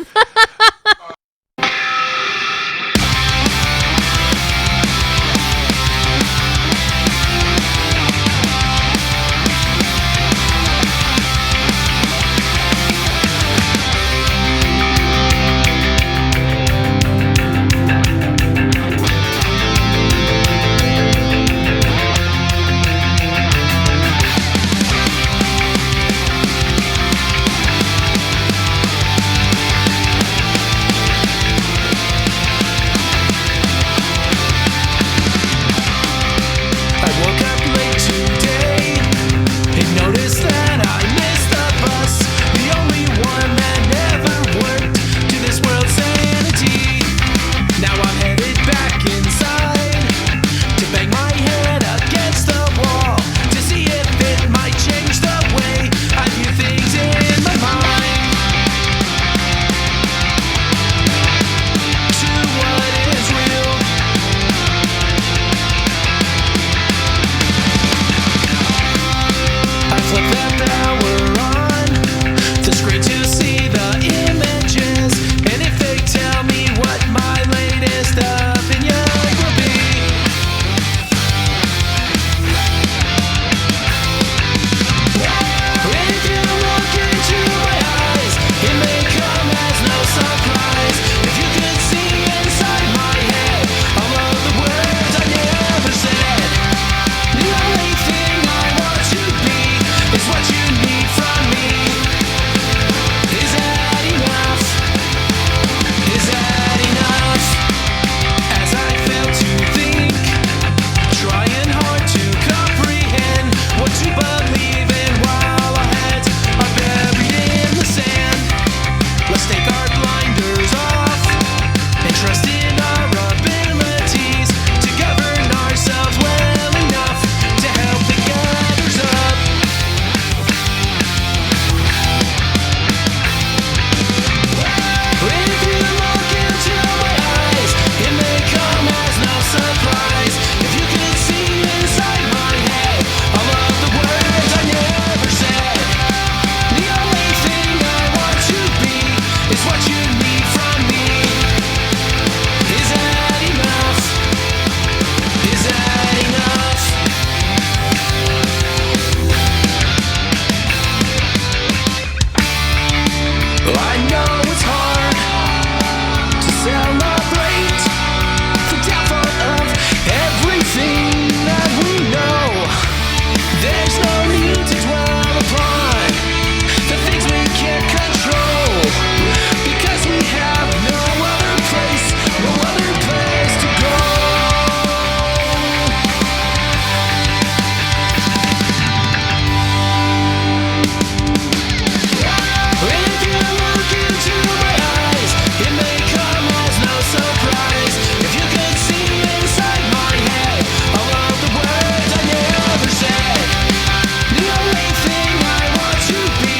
I woke up late today and noticed that I missed the bus, the only one that never worked to this world's sanity. Now I'm headed back inside to bang my head against the wall to see if it might change the way I view things in my mind. To what is real. I flip that power on the screen to see the images, and if they tell me what my latest opinion will be, if you look into my eyes, it may come as no surprise. If you could see inside my head all of the words I never said. The only thing I want to be is what you need from me. Is that enough? Is that enough? As I fail to think, trying hard to comprehend what to believe in while our heads are buried in the sand. Let's take our blinders off and trust in our abilities to govern ourselves well enough to help the others up. If you look into my eyes, it may come as no surprise. If you could see inside my head all of the words I never said. The only thing I want to be is what you need from me. Is that enough? Is that enough? I know it's hard to celebrate the downfall of everything that we know. There's no need to dwell upon the things we can't control, because we have no other place to go. If you look into my eyes, it may come as no surprise. If you could see inside my head all of the words I never said. The only thing I want to be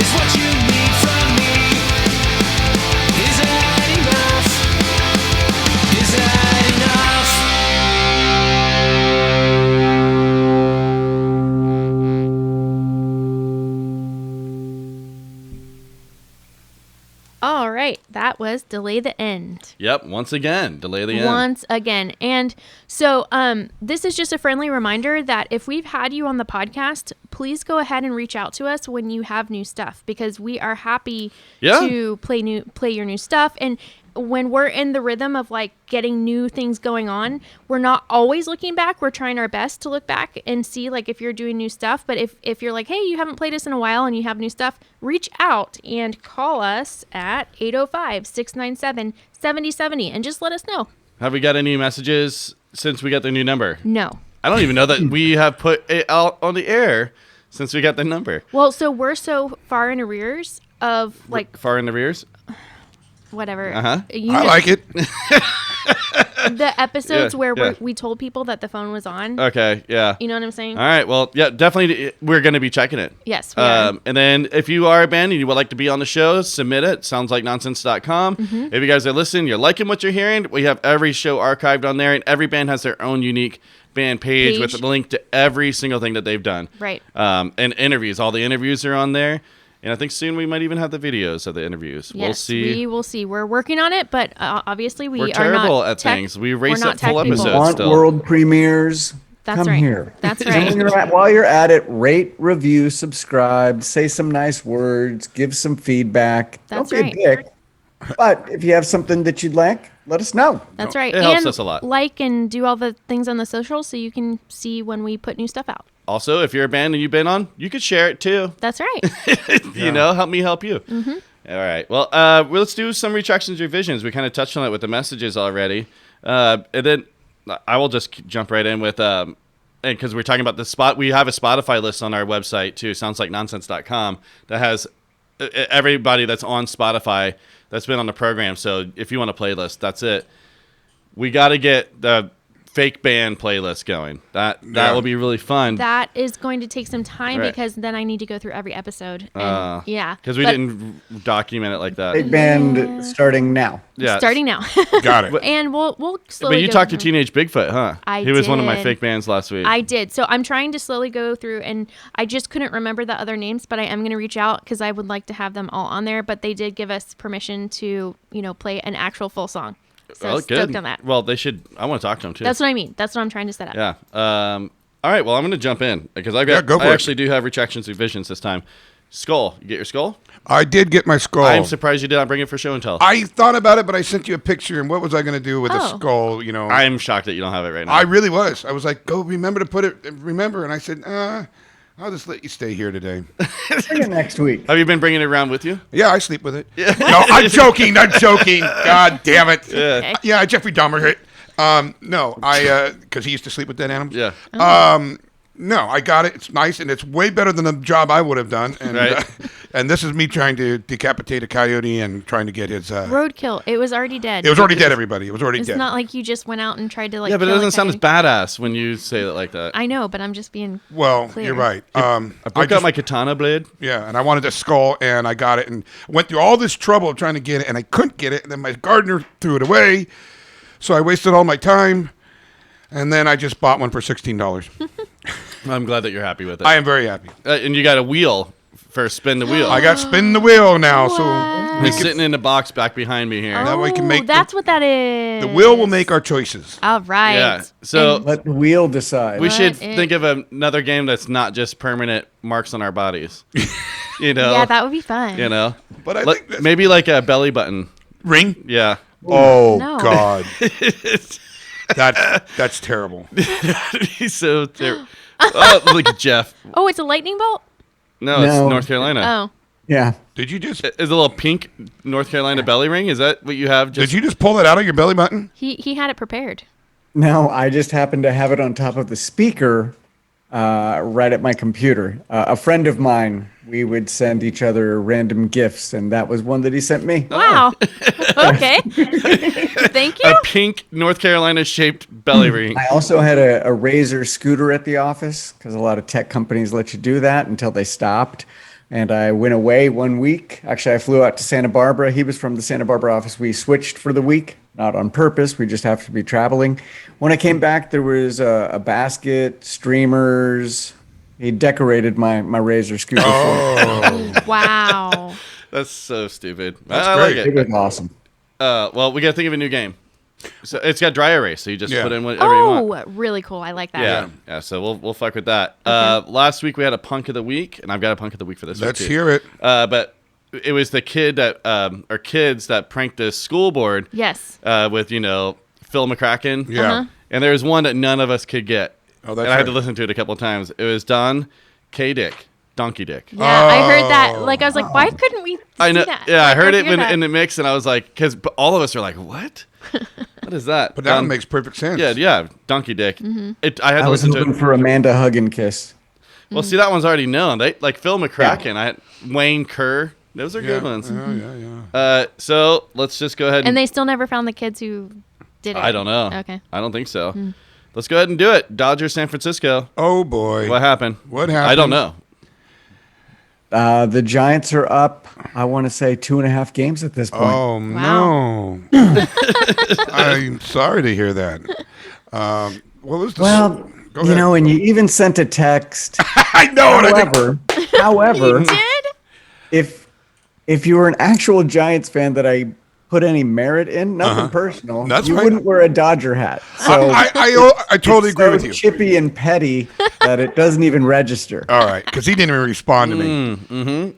is what you need from me. Is that enough? Is that enough? All right. That was Delay the End. Yep. Once again, delay the end. Once again. And so this is just a friendly reminder that if we've had you on the podcast, please go ahead and reach out to us when you have new stuff, because we are happy Yeah. to play your new stuff. And when we're in the rhythm of like getting new things going on, we're not always looking back. We're trying our best to look back and see like if you're doing new stuff. But if you're like, hey, you haven't played us in a while and you have new stuff, reach out and call us at 805-697-7070 and just let us know. Have we got any messages since we got the new number? No. I don't even know that we have put it out on the air since we got the number. Well, so we're so far in arrears of like Far in the rears? whatever. Uh-huh. I like it. the episodes where yeah. we told people that the phone was on. Okay, yeah. You know what I'm saying? All right, well, yeah, definitely we're going to be checking it. Yes, we are. And then if you are a band and you would like to be on the show, submit it. Soundslikenonsense.com. Mm-hmm. If you guys are listening, you're liking what you're hearing, we have every show archived on there, and every band has their own unique band page with a link to every single thing that they've done. Right. And interviews. All the interviews are on there. And I think soon we might even have the videos of the interviews. Yes, we'll see. we will see. We're working on it, but obviously we We're are terrible not at tech, things. We we're race not up full tech people. episodes. Want still. world premieres? That's Come right. here. That's And right. while you're at it, rate, review, subscribe, say some nice words, give some feedback. That's Don't right. be a dick. But if you have something that you'd like, let us know. That's right. It helps and us a lot. Like and do all the things on the socials so you can see when we put new stuff out. Also, if you're a band and you've been on, you could share it too. That's right. You know, help me help you. Mm-hmm. All right. Well, let's do some retractions, revisions. We kind of touched on it with the messages already. And then I will just jump right in with, and because we're talking about the spot, we have a Spotify list on our website too, soundslikenonsense.com, that has everybody that's on Spotify that's been on the program. So if you want a playlist, that's it. We got to get the fake band playlist going. That will be really fun. That is going to take some time Right. because then I need to go through every episode. And yeah. Because we But didn't document it like that. Big band starting now. Yeah. starting now. Got it. And we'll slowly But you go talked to through. Teenage Bigfoot, huh? I He was one of my did. fake bands last week. I did. So I'm trying to slowly go through, and I just couldn't remember the other names, but I am going to reach out because I would like to have them all on there. But they did give us permission to, play an actual full song. So Oh, stoked good. on that. Well, they should. I want to talk to them too. That's what I mean. That's what I'm trying to set up. Yeah. All right. Well, I'm going to jump in because I go for it. actually do have retractions and visions this time. Skull. You get your skull? I did get my skull. I'm surprised you did not bring it for show and tell. I thought about it, but I sent you a picture, and what was I going to do with a Oh. skull? I'm shocked that you don't have it right now. I really was. I was like, go remember to put it, remember. And I said, I'll just let you stay here today. Bring it next week. Have you been bringing it around with you? Yeah, I sleep with it. Yeah. No, I'm joking. I'm joking. God damn it. Okay. Yeah, Jeffrey Dahmer hit. No, because he used to sleep with dead animals. Yeah. No, I got it. It's nice, and it's way better than the job I would have done. And, Right. And this is me trying to decapitate a coyote and trying to get his. Roadkill. It was already dead. It was already dead, everybody. It was already It's dead. not like you just went out and tried to Yeah, but it kill a doesn't sound as coyote. badass when you say it like that. I know, but I'm just being. Well, Clear. you're right. I broke out my katana blade. Yeah, and I wanted a skull, and I got it, and went through all this trouble trying to get it, and I couldn't get it, and then my gardener threw it away, so I wasted all my time, and then I just bought one for $16. I'm glad that you're happy with it. I am very happy. And you got a wheel for spin the wheel. I got spin the wheel now, so It's sitting in the box back behind me here. That way we can make the- That's what that is. the wheel will make our choices. All right. Yeah. So Let the wheel decide. we should What think of another game that's not just permanent marks on our bodies. Yeah, that would be fun. But I think that's- maybe like a belly button. Ring? Yeah. Oh, No. God. That's terrible. He's so terrible. Oh, look at Jeff. Oh, it's a lightning bolt? No, it's No. North Carolina. Oh. Yeah. Did you just Is a little pink North Carolina belly ring? Is that what you have? did you just pull that out of your belly button? He had it prepared. No, I just happened to have it on top of the speaker right at my computer. A friend of mine, we would send each other random gifts, and that was one that he sent me. Wow. Okay. Thank you. A pink North Carolina shaped belly ring. I also had a Razor scooter at the office because a lot of tech companies let you do that until they stopped. And I went away 1 week. Actually, I flew out to Santa Barbara. He was from the Santa Barbara office. We switched for the week, not on purpose. We just happened to be traveling. When I came back, there was a basket, streamers. He decorated my Razor scooter for me. Wow. That's so stupid. That's I great. like It it. was awesome. Well, we got to think of a new game. So it's got dry erase, so you just Yeah. put in whatever you want. Oh, really cool. I like that. Yeah. So we'll fuck with that. Last week we had a punk of the week, and I've got a punk of the week for this Let's week too. hear it. But it was the kid that or kids that pranked the school board. Yes. With Phil McCracken. Yeah. Uh-huh. And there was one that none of us could get. Oh, that's and I had to right. listen to it a couple of times. It was Don K. Dick, Donkey Dick. Yeah, I heard that. Like, I was like, why couldn't we see I know. that? Yeah, I Like, heard it hear that. in the mix, and I was like, because all of us are like, what? What is that? But that one makes perfect sense. Yeah, Donkey Dick. Mm-hmm. I had I to was listen to looking it. for Amanda Hug and Kiss. Well, see, that one's already known. They like Phil McCracken. I had Wayne Kerr. Those are good ones. Yeah. So let's just go ahead And they still never found the kids who Did it? I don't know. Okay. I don't think so. Let's go ahead and do it. Dodgers, San Francisco. Oh boy. What happened? What happened? I don't know. The Giants are up, I want to say 2.5 games at this point. Oh Wow. no. I'm sorry to hear that. What was the Well, Go you ahead. know, and you even sent a text. I know what I think. However, Did? if you were an actual Giants fan that I put any merit in, nothing personal, That's you fine. wouldn't wear a Dodger hat. So I totally it's agree so with you. chippy and petty that it doesn't even register. All right, because he didn't even respond to me.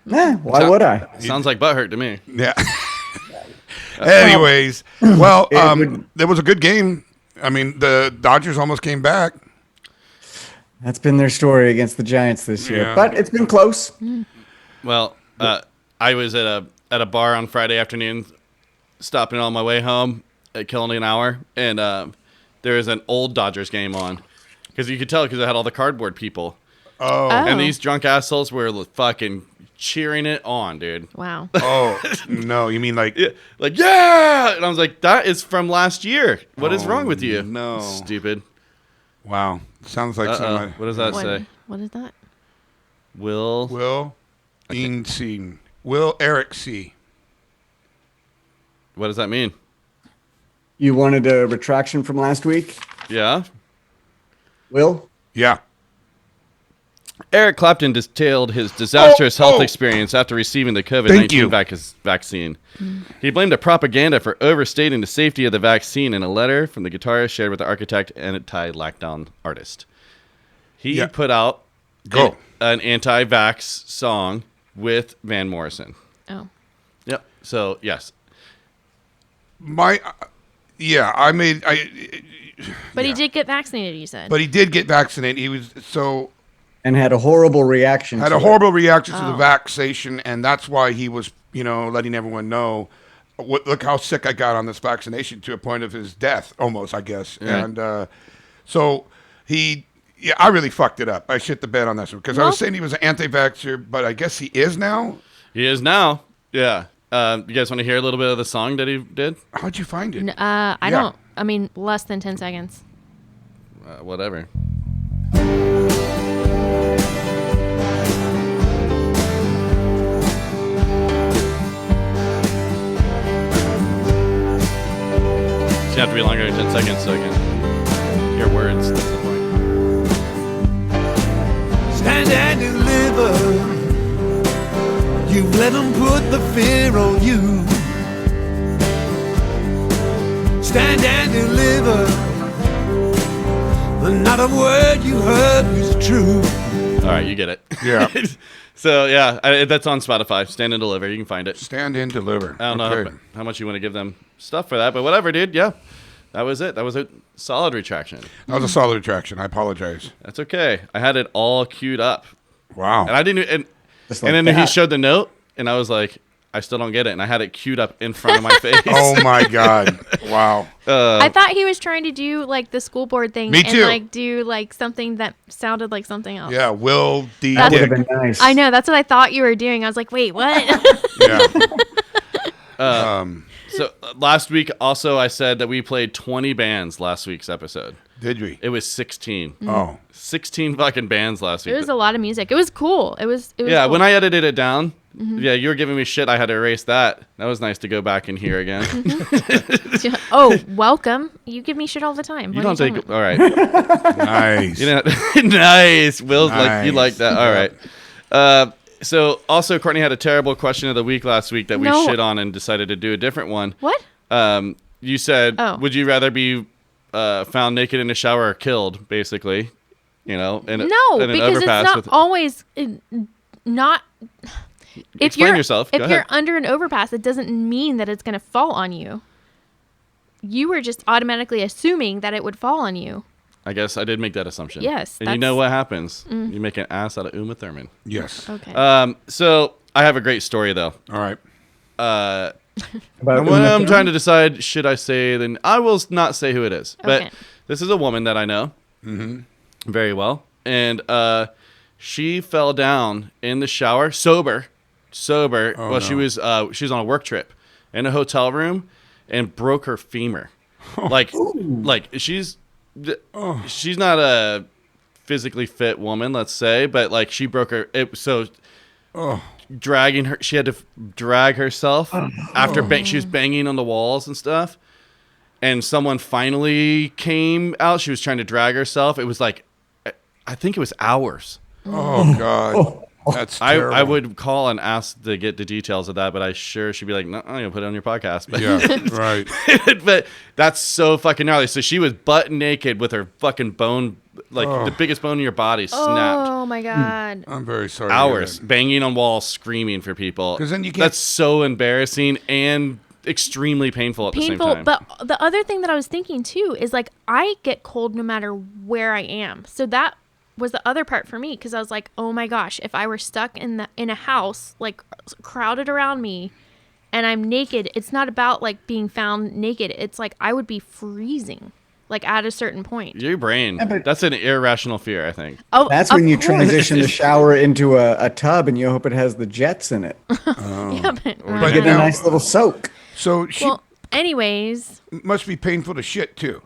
Why would I? Sounds like butthurt to me. Yeah. Anyways, well, would- there was a good game. I mean, the Dodgers almost came back. That's been their story against the Giants this year, Yeah. but it's been close. Well, I was at a bar on Friday afternoon, stopping on my way home, killing an hour, and there was an old Dodgers game on, because you could tell because it had all the cardboard people, Oh, and these drunk assholes were fucking cheering it on, dude. Wow. oh no, you mean like Yeah, like yeah, and I was like, that is from last year. What is wrong with you? no. Stupid. wow? Sounds like somebody. What does that say? What is that? Will Will Eric C. What does that mean? You wanted a retraction from last week, Yeah. Will? Yeah. Eric Clapton detailed his disastrous health oh. experience after receiving the Thank you. COVID-19 vaccine. He blamed the propaganda for overstating the safety of the vaccine in a letter from the guitarist shared with the architect and anti-lockdown artist. He Yeah. put out Go. an anti-vax song with Van Morrison. Oh. Yep. So, yes. Yeah, But he did get vaccinated, you said. but he did get vaccinated. He was And had a horrible reaction. had to a it. horrible reaction to the Oh. vaccination, and that's why he was, letting everyone know, look how sick I got on this vaccination, to a point of his death, almost, I guess. Yeah. And so I really fucked it up. I shit the bed on this one because I was Well- saying he was an anti-vaxxer, but I guess he is now. He is now. Yeah. You guys want to hear a little bit of the song that he did? How'd you find it? I Yeah. don't. I mean, less than 10 seconds. Whatever. It's gonna have to be longer than 10 seconds so I can hear words. That's the point. Stand and deliver. You've let them put the fear on you. Stand and deliver. Not a word you heard was true. All right, you get it. Yeah. So yeah, that's on Spotify. Stand and Deliver. You can find it. Stand and deliver. I don't Okay. know how much you want to give them stuff for that, but whatever, dude. Yeah, that was it. That was a solid retraction. That was a solid attraction. I apologize. That's okay. I had it all queued up, Wow. and I didn't. And Just like then he that. showed the note, and I was like, I still don't get it, and I had it queued up in front of my face. Oh my God. Wow. I thought he was trying to do like the school board thing Me and too. like do like something that sounded like something else. Yeah. Will D. That would have Dick. been nice. I know, that's what I thought you were doing. I was like, wait, what? Yeah. So last week, also, I said that we played 20 bands last week's episode. Did we? It was 16. Oh. 16 fucking bands last week. It was a lot of music. It was cool. It was Yeah, cool. when I edited it down, yeah, you were giving me shit. I had to erase that. That was nice to go back and hear again. Oh, welcome. You give me shit all the time. You What don't are take. talking All right. Nice. You know, nice. Will's like you like Nice. that. All right. So also, Courtney had a terrible question of the week last week that we No. shit on and decided to do a different one. What? You said, Oh. would you rather be found naked in a shower or killed? Basically, in No, an because it's overpass not with. always not. If Explain you're yourself. Go if you're ahead. under an overpass, it doesn't mean that it's going to fall on you. You were just automatically assuming that it would fall on you. I guess I did make that assumption. Yes, And you know that's- what happens? You make an ass out of Uma Thurman. Yes. Okay. So I have a great story though. All right. About When Uma I'm Thurman? trying to decide, should I say, then I will not say who it is. But Okay. this is a woman that I know very well. And she fell down in the shower, sober. Well, she was on a work trip in a hotel room and broke her femur. Like she's not a physically fit woman, let's say, but like she broke her. Dragging her, she had to drag herself after she was banging on the walls and stuff. And someone finally came out. She was trying to drag herself. It was like, I think it was hours. Oh God. That's terrible. I would call and ask to get the details of that, but I sure she'd be like, no, I'm going to put it on your podcast. But, Yeah, right. but that's so fucking gnarly. So she was butt naked with her fucking bone, like the biggest bone in your body snapped. Oh my God. I'm very sorry. to hear Hours that. banging on walls, screaming for people. 'Cause then you can't- That's so embarrassing and extremely painful at the same time. But the other thing that I was thinking too is like I get cold no matter where I am. So that was the other part for me because I was like, oh my gosh, if I were stuck in a house like crowded around me and I'm naked, it's not about like being found naked. It's like I would be freezing like at a certain point. Your brain, but- that's an irrational fear, I think. Oh, That's of when you course. transition the shower into a tub and you hope it has the jets in it. Yeah, but, But Get a now- nice little soak. So she well, anyways, must be painful to shit too.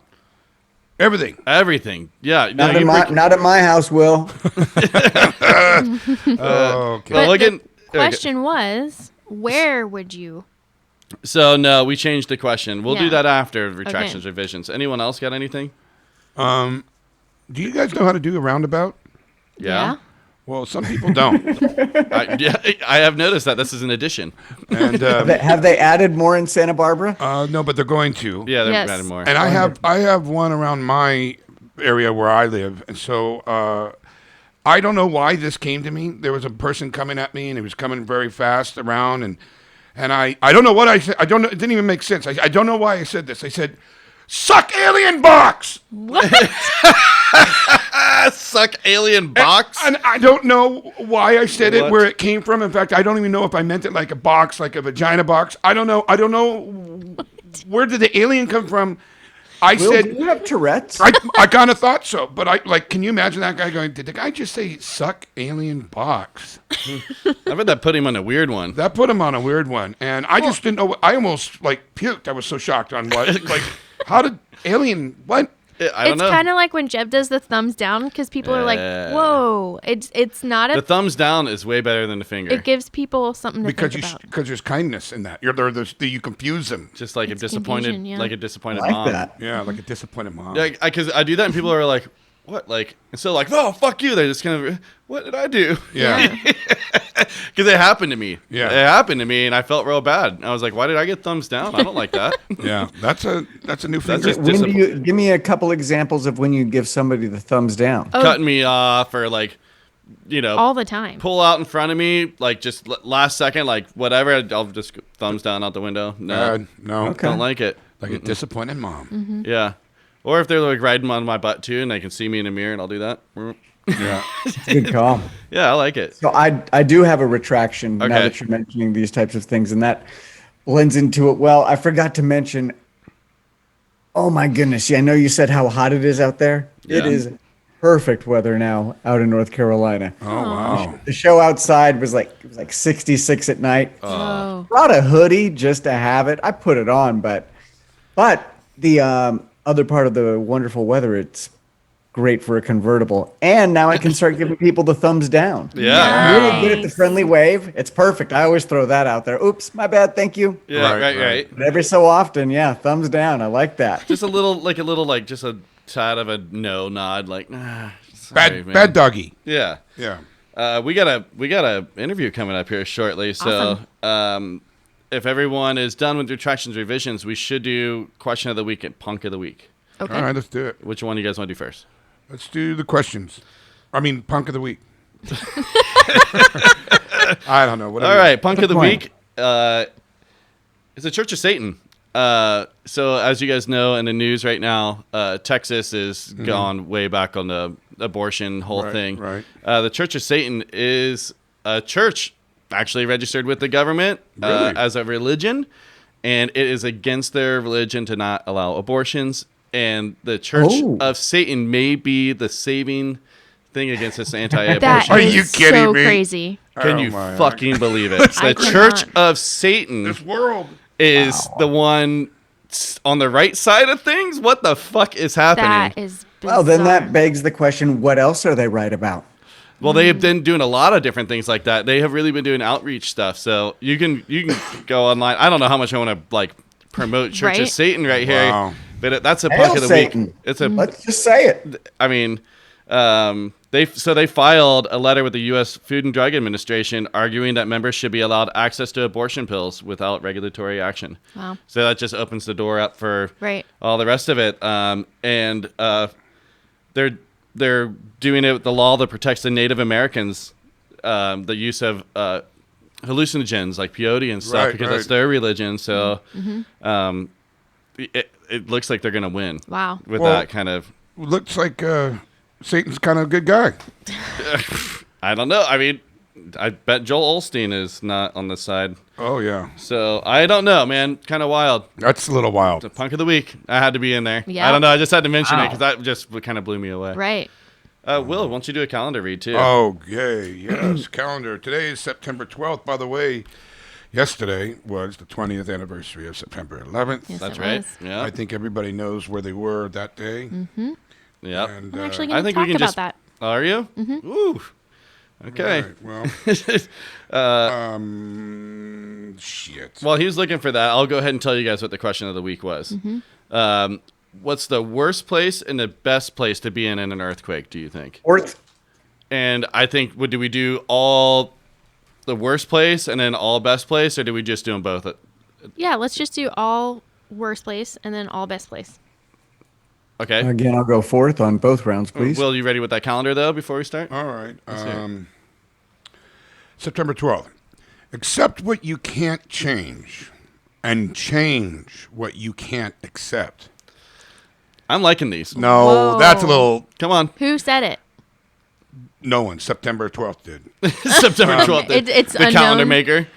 Everything. Everything. Yeah. Not, you in my, not at my house, Will. Okay. Well, but again, the question was, where would you? So no, we changed the question. We'll do Yeah. that after retractions, revisions. Anyone else got anything? Do you guys know how to do a roundabout? Yeah. Well, some people don't. I have noticed that this is an addition. And Have they added more in Santa Barbara? no, but they're going to. Yeah, they're Yes. adding more. And I have one around my area where I live, and so I don't know why this came to me. There was a person coming at me, and he was coming very fast around, and I don't know what I said. I don't know. It didn't even make sense. I don't know why I said this. I said, "Suck alien box." Suck alien box. And I don't know why I said it, What? where it came from. In fact, I don't even know if I meant it like a box, like a vagina box. I don't know. Where did the alien come from? I Will, said, do you have Tourette's? I kind of thought so, but can you imagine that guy going, did the guy just say suck alien box? I bet that put him on a weird one. That put him on a weird one. And I just didn't know. I almost puked. I was so shocked on how did alien, what? I don't It's know. kind of like when Jeb does the thumbs down because people are like, "Whoa!" It's not The a. thumbs down is way better than the finger. It gives people something to Because think about. because there's kindness in that. You confuse them. Just like It's a disappointed, confusion, yeah. like a disappointed I like mom. that. Yeah, like a disappointed mom. Yeah, because I do that and people are like, "What?" Like, and so like, "Oh, fuck you!" They just kind of, "What did I do?" Yeah. Because it happened to me. Yeah. It happened to me, and I felt real bad. I was like, "Why did I get thumbs down? I don't like that." Yeah, that's a new finger. just- When do you give me a couple examples of when you give somebody the thumbs down? Oh, Cutting me off or like, all the time. pull out in front of me, like just last second, like whatever. I'll just go thumbs down out the window. No, No, Okay. don't like it. like a disappointed mom. Mm-hmm. Yeah. Or if they're like riding on my butt too, and they can see me in a mirror, and I'll do that. Yeah. Good call. Yeah, I like it. So I do have a retraction now Okay. that you're mentioning these types of things, and that blends into it well. I forgot to mention. Oh my goodness! Yeah, I know you said how hot it is out there. It Yeah. is perfect weather now out in North Carolina. Oh wow. The show outside was like 66 at night. Oh. Brought a hoodie just to have it. I put it on, but the other part of the wonderful weather, it's great for a convertible. And now I can start giving people the thumbs down. Yeah. Really good at the friendly wave. It's perfect. I always throw that out there. Oops, my bad. Thank you. Yeah, Right, right. But every so often, yeah, thumbs down. I like that. Just a little, just a tad of a no nod, like, sorry, man. Bad doggy. Yeah. Yeah. We got a interview coming up here shortly. So, if everyone is done with retractions revisions, we should do question of the week and punk of the week. Okay. All right, let's do it. Which one do you guys want to do first? Let's do the questions. I mean, punk of the week. I don't know. All right, punk of the point. week is the Church of Satan. So as you guys know in the news right now, Texas is gone way back on the abortion whole Right, thing. right. The Church of Satan is a church actually registered with the government Really? as a religion, and it is against their religion to not allow abortions. And the Church Oh. of Satan may be the saving thing against this anti-abortion. That Are is you kidding so me? crazy. Can Oh you my fucking believe it? I The could Church not. of Satan This world. is the one on the right side of things. What the fuck is happening? That is bizarre. Well, then that begs the question: what else are they right about? Well, they have been doing a lot of different things like that. They have really been doing outreach stuff. So you can go online. I don't know how much I want to like promote Church of Right? Satan right here, Wow. but that's a Hail punk of the Satan. week. It's a. Let's just say it. I mean, they filed a letter with the U.S. Food and Drug Administration arguing that members should be allowed access to abortion pills without regulatory action. Wow. So that just opens the door up for Right. all the rest of it. They're doing it with the law that protects the Native Americans, the use of hallucinogens like peyote and stuff Right, because right. that's their religion. So it looks like they're going to win. Wow. With Well- that kind of. Looks like Satan's kind of a good guy. I don't know. I mean, I bet Joel Osteen is not on this side. Oh, yeah. So I don't know, man. Kind of wild. That's a little wild. The punk of the week. I had to be in there. Yeah. I don't know. I just had to mention it Wow. because that just kind of blew me away. Right. Will, why don't you do a calendar read too? Okay, yes, calendar. Today is September 12th. By the way, yesterday was the 20th anniversary of September 11th. Yes, That's it right. was. Yeah. I think everybody knows where they were that day. Yep. And, I'm actually I going to think talk we can about just. that. Are you? Mm-hmm. Ooh. Okay. right, well, shit. Well, he was looking for that. I'll go ahead and tell you guys what the question of the week was. What's the worst place and the best place to be in an earthquake? Do you think? Fourth. And I think, do we do all the worst place and then all best place, or do we just do them both? Yeah, let's just do all worst place and then all best place. Okay. Again, I'll go fourth on both rounds, please. Will, you ready with that calendar though? Before we start. All right. hear September 12th. Accept what you can't change and change what you can't accept. I'm liking these. No, Whoa. that's a little... Come on. Who said it? No one. September 12th did. September 12th. It's the calendar unknown. maker.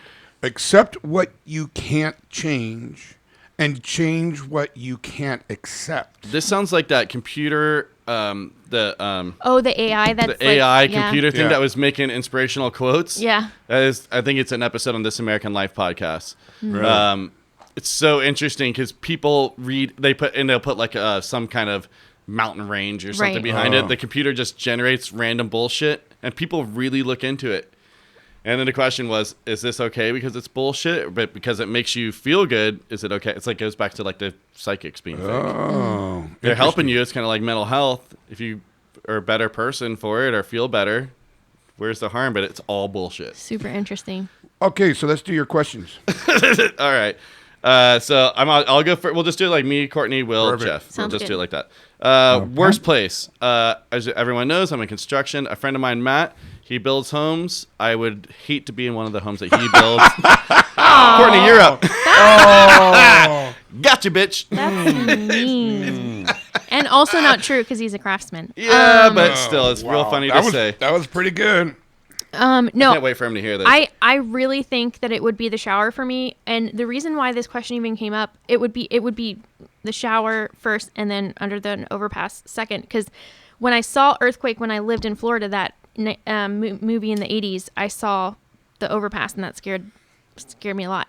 Accept what you can't change and change what you can't accept. This sounds like that computer, Oh, the AI. That's the AI like, yeah. computer thing Yeah. that was making inspirational quotes. Yeah. That is, I think it's an episode on This American Life podcast. Really? It's so interesting because people read, they'll put like some kind of mountain range or something Right. behind Oh. it. The computer just generates random bullshit, and people really look into it. And then the question was, is this okay because it's bullshit, but because it makes you feel good, is it okay? It's like goes back to like the psychics being fake. Oh. They're helping you. It's kind of like mental health. If you are a better person for it or feel better, where's the harm? But it's all bullshit. Super interesting. Okay, so let's do your questions. All right. So I'll go for. We'll just do it like me, Courtney, Will, Perfect. Jeff. We'll Sounds just good. do it like that. Worst place. As everyone knows, I'm in construction. A friend of mine, Matt, he builds homes. I would hate to be in one of the homes that he builds. Courtney, you're up. Gotcha, bitch. That's mean. And also not true because he's a craftsman. Yeah, but still, it's real funny to say. That was pretty good. No, Can't wait for him to hear this. I really think that it would be the shower for me, and the reason why this question even came up, it would be the shower first, and then under the overpass second. Because when I saw Earthquake when I lived in Florida, that movie in the 80s, I saw the overpass, and that scared me a lot.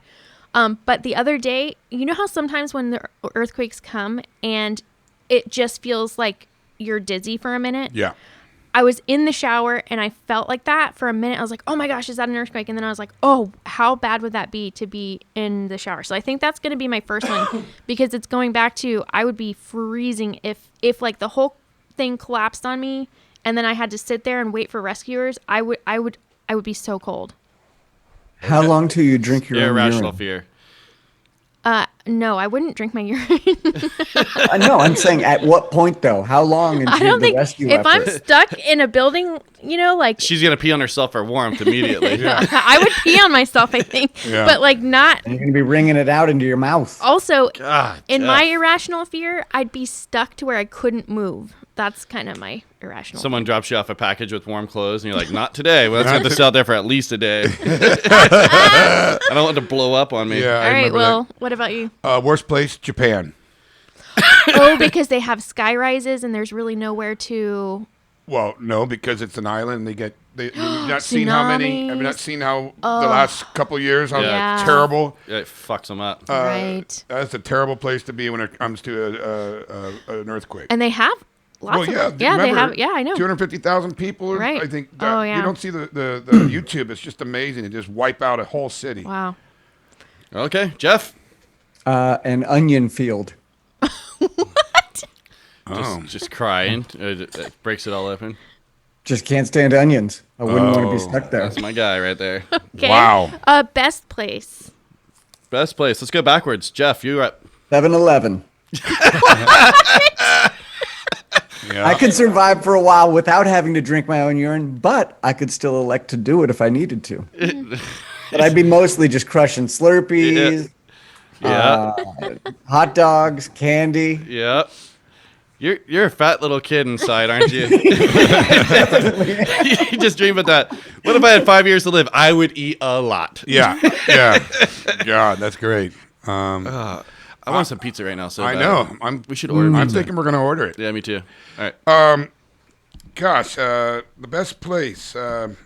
But the other day, you know how sometimes when the earthquakes come and it just feels like you're dizzy for a minute? Yeah. I was in the shower and I felt like that for a minute. I was like, oh my gosh, is that an earthquake? And then I was like, oh, how bad would that be to be in the shower? So I think that's going to be my first one because it's going back to I would be freezing if like the whole thing collapsed on me and then I had to sit there and wait for rescuers. I would be so cold. How long till you drink your own Irrational urine? fear. No, I wouldn't drink my urine. No, I'm saying at what point though? How long until I don't the think rescue if I'm effort? stuck in a building, like She's gonna pee on herself for warmth immediately. I would pee on myself, I think, Yeah. but like not. You're gonna be wringing it out into your mouth. Also, God, in Jeff. my irrational fear, I'd be stuck to where I couldn't move. That's kind of my irrational. Someone drops you off a package with warm clothes, and you're like, "Not today." Well, let's get this out there for at least a day. I don't want it to blow up on me. Yeah. All right, Will, what about you? Worst place, Japan. Oh, because they have sky rises and there's really nowhere to Well, no, because it's an island. Have you not seen how many? Have you not seen how the last couple of years how Yeah. terrible? Yeah, it fucks them up. Right. That's a terrible place to be when it comes to an earthquake. And they have lots of them. Yeah, they have. Yeah, I know. 250,000 people. Right. I think. Oh, yeah. You don't see the YouTube. It's just amazing. They just wipe out a whole city. Wow. Okay, Jeff. An onion field. Just crying. It breaks it all open. Just can't stand onions. I wouldn't want to be stuck there. That's my guy right there. Okay. Wow. Best place. Best place. Let's go backwards. Jeff, you up. 7-Eleven. Yeah. I could survive for a while without having to drink my own urine, but I could still elect to do it if I needed to. But I'd be mostly just crushing Slurpees, Yeah. hot dogs, candy. Yep. You're a fat little kid inside, aren't you? You just dream about that. What if I had 5 years to live? I would eat a lot. Yeah. God, that's great. I want some pizza right now. So I bad. know. We should order. I'm pizza. thinking we're gonna order it. Yeah, me too. All right. Gosh, the best place. I'm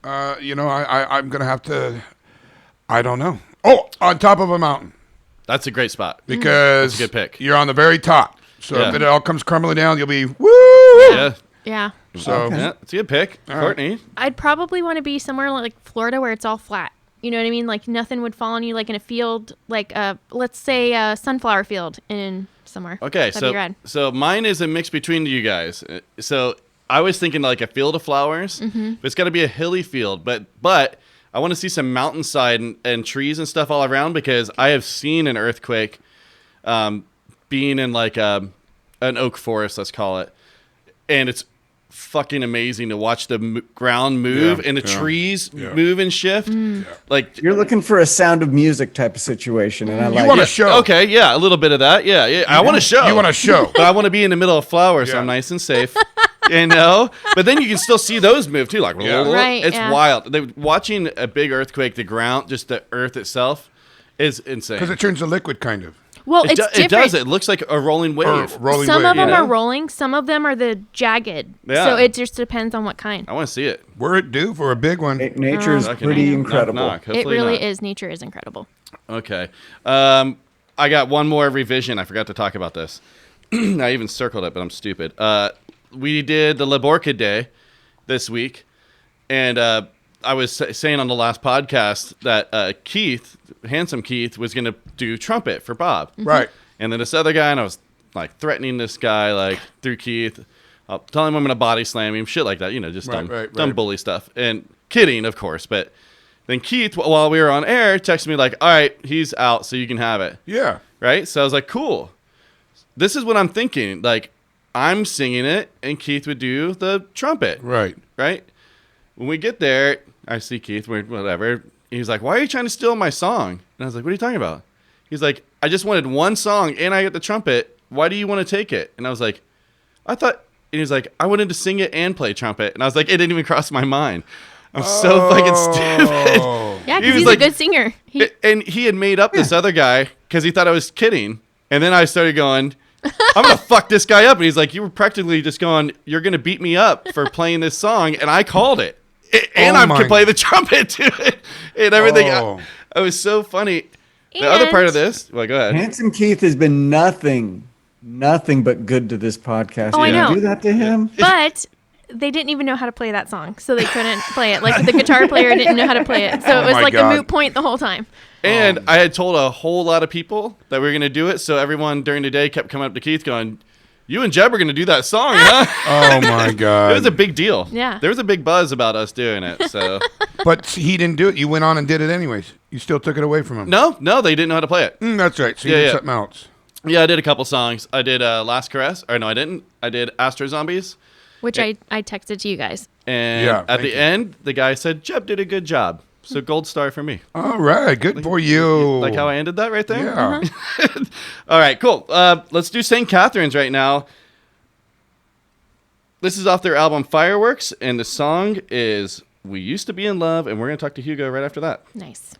gonna have to. I don't know. Oh, on top of a mountain That's a great spot. because That's a good pick. You're on the very top. So Yeah. if it all comes crumbling down, you'll be woo. Yeah. Yeah. So Yeah, it's a good pick. Courtney. I'd probably want to be somewhere like Florida where it's all flat. You know what I mean? Like nothing would fall on you, like in a field, like let's say a sunflower field in somewhere. Okay, That'd be rad. so mine is a mix between you guys. So I was thinking like a field of flowers, but it's got to be a hilly field. But I want to see some mountainside and trees and stuff all around because I have seen an earthquake, being in like an oak forest, let's call it, and it's fucking amazing to watch the ground move and the trees move and shift. Like You're looking for a Sound of Music type of situation, and I you like want it. a show? okay, yeah, a little bit of that. Yeah. I want to show. You want a show? But I want to be in the middle of flowers, so Yeah. I'm nice and safe. But then you can still see those move too. Like, Yeah. Right, it's yeah. wild. Watching a big earthquake, the ground, just the earth itself, is insane. Because it turns to liquid, kind of. Well, it's it different. does. It looks like a rolling wave. Or rolling Some wave. of them Yeah. are rolling. Some of them are the jagged. Yeah. So it just depends on what kind. I want to see it. We're due for a big one. Nature is Fucking pretty knock, incredible. knock. It Hopefully really not. is. Nature is incredible. Okay. I got one more revision. I forgot to talk about this. I even circled it, but I'm stupid. We did the Laborca Day this week, and I was saying on the last podcast that Keith, handsome Keith, was going to do trumpet for Bob. Right. And then this other guy, and I was like threatening this guy like through Keith. I'll tell him I'm going to body slam him, shit like that, just dumb Right. bully stuff. And kidding, of course, but then Keith, while we were on air, texted me like, all right, he's out, so you can have it. Yeah. Right? So I was like, cool. This is what I'm thinking. Like, I'm singing it, and Keith would do the trumpet. Right. Right? When we get there, I see Keith, whatever. He's like, why are you trying to steal my song? And I was like, what are you talking about? He's like, I just wanted one song, and I get the trumpet. Why do you want to take it? And I was like, and he's like, I wanted to sing it and play trumpet. And I was like, it didn't even cross my mind. I'm so fucking stupid. Yeah, He because was he's like- a good singer. And he had made up this other guy because he thought I was kidding. And then I started going, I'm going to fuck this guy up. And he's like, you were practically just going, you're going to beat me up for playing this song. And I called it. And Oh I my- could play the trumpet to it and everything. Oh. I was so funny. The other part of this, well, go ahead. Handsome Keith has been nothing but good to this podcast. Oh, I Can you know. do that to him? But they didn't even know how to play that song, so they couldn't play it. Like the guitar player didn't know how to play it, so Oh it was my like God. a moot point the whole time. And I had told a whole lot of people that we were going to do it. So everyone during the day kept coming up to Keith going, you and Jeb are going to do that song, huh? Oh my God. It was a big deal. Yeah. There was a big buzz about us doing it. So But he didn't do it. You went on and did it anyways. You still took it away from him. no, they didn't know how to play it. That's right. So you Yeah, did yeah. something else. Yeah, I did a couple songs. I did Last Caress. Or no, I didn't. I did Astro Zombies. Which I texted to you guys. And Yeah, at thank the you. end, the guy said, Jeb did a good job. So gold star for me. All right. Good for you. Like how I ended that right there? Yeah. All right, cool. Let's do Sainte Catherines right now. This is off their album Fireworks, and the song is We Used to Be in Love, and we're going to talk to Hugo right after that. Nice.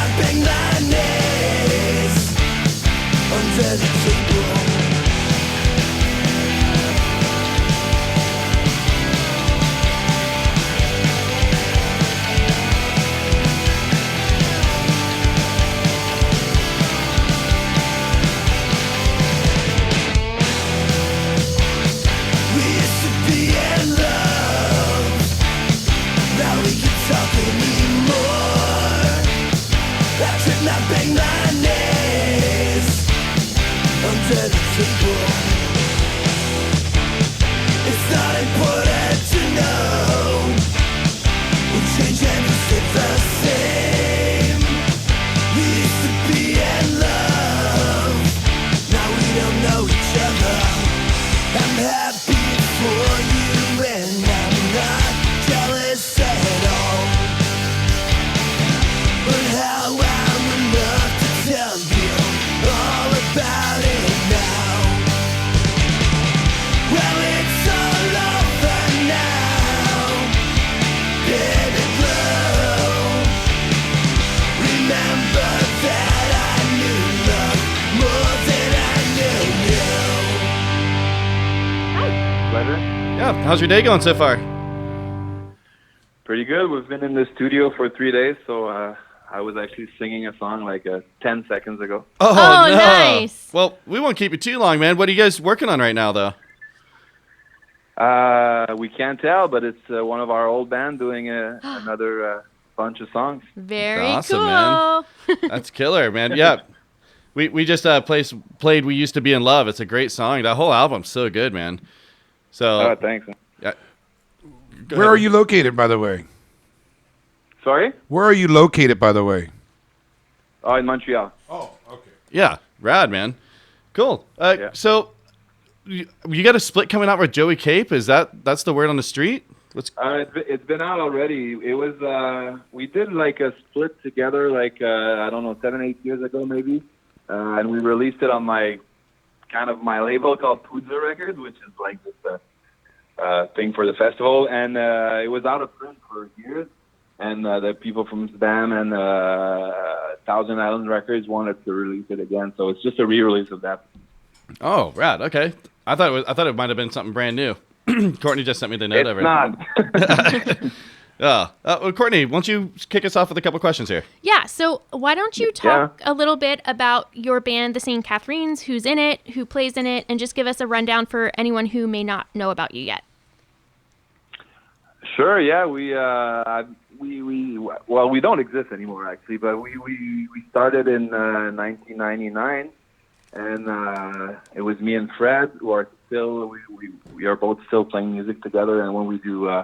not bang my knees under the table. We used to be in love. Now we can talk anymore. I should not bang my knees under the table. It's not important to know. We'll change and we'll stay the same. We used to be in love. Now we don't know each other. I'm happy for you and I'm not jealous at all. But how I'm enough to tell you all about it now. Well, it's all over now. Baby blue, remember that I knew love more than I knew you. Pleasure. Yeah, how's your day going so far? Pretty good. We've been in the studio for 3 days, so I was actually singing a song like 10 seconds ago. Oh, Oh, no. nice. Well, we won't keep you too long, man. What are you guys working on right now, though? We can't tell, but it's one of our old band doing another bunch of songs. Very Awesome, cool. man. That's killer, man. Yeah. We just played We Used to Be in Love. It's a great song. That whole album's so good, man. So, Oh, thanks. yeah. Go Where ahead. are you located, by the way? Sorry? Where are you located, by the way? Oh, in Montreal. Oh, okay. Yeah, rad, man. Cool. Yeah. So, you got a split coming out with Joey Cape? That's the word on the street? It's been out already. It was we did like a split together like I don't know 7-8 years ago maybe, and we released it on my label called Pudza Records, which is like just a thing for the festival, and it was out of print for years. And the people from Amsterdam and Thousand Islands Records wanted to release it again, so it's just a re-release of that. Oh, rad. Okay. I thought it might have been something brand new. Courtney just sent me the note It's over. not. Well, Courtney, why don't you kick us off with a couple questions here? Yeah, so why don't you talk a little bit about your band, the Sainte Catherines, who's in it, who plays in it, and just give us a rundown for anyone who may not know about you yet. Sure. Yeah. We don't exist anymore actually, but we started in 1999, and it was me and Fred who are still we are both still playing music together, and when we do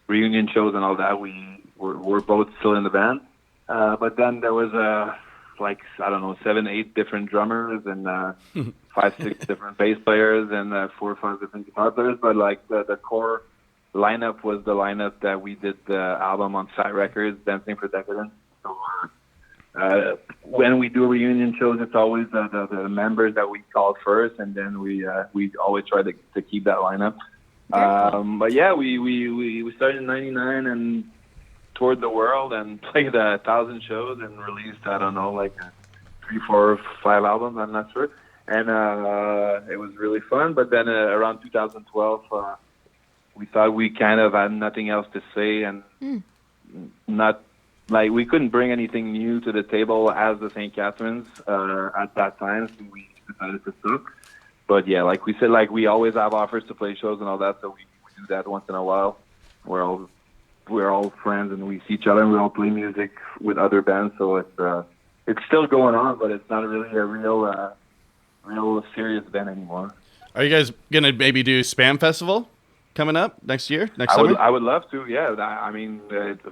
reunion shows and all that, we're both still in the band. But then there was 7-8 different drummers and 5-6 different bass players and 4 or 5 different guitar players. But like the core lineup was the lineup that we did the album on Fat Records, Dancing for Decadence. So when we do reunion shows, it's always the members that we call first, and then we always try to keep that lineup. But yeah, we started in '99 and toured the world and played 1,000 shows and released 3, 4, 5 albums. I'm not sure, and it was really fun. But then around 2012. We thought we kind of had nothing else to say, and we couldn't bring anything new to the table as the Sainte Catherines at that time, so we decided to stop. But yeah, like we said, we always have offers to play shows and all that, so we do that once in a while. We're all friends and we see each other and we all play music with other bands, so it's still going on, but it's not really a real serious band anymore. Are you guys gonna maybe do Spam Festival coming up next summer? I would love to. Yeah, I mean,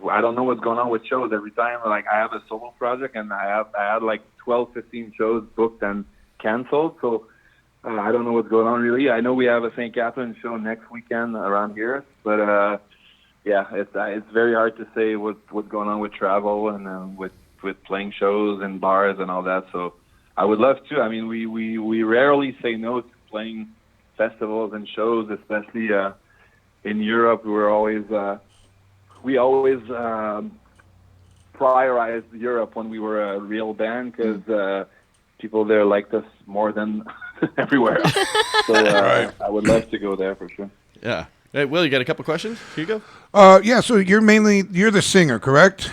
I don't know what's going on with shows. Every time, I have a solo project, and I had 12, 15 shows booked and canceled. So I don't know what's going on really. I know we have a Sainte Catherines show next weekend around here, but yeah, it's very hard to say what's going on with travel and with playing shows and bars and all that. So I would love to. I mean, we rarely say no to playing festivals and shows, especially in Europe. We always prioritized Europe when we were a real band because people there liked us more than everywhere else. So I would love to go there for sure. Yeah. Hey, Will, you got a couple questions? Hugo? Yeah, so you're the singer, correct?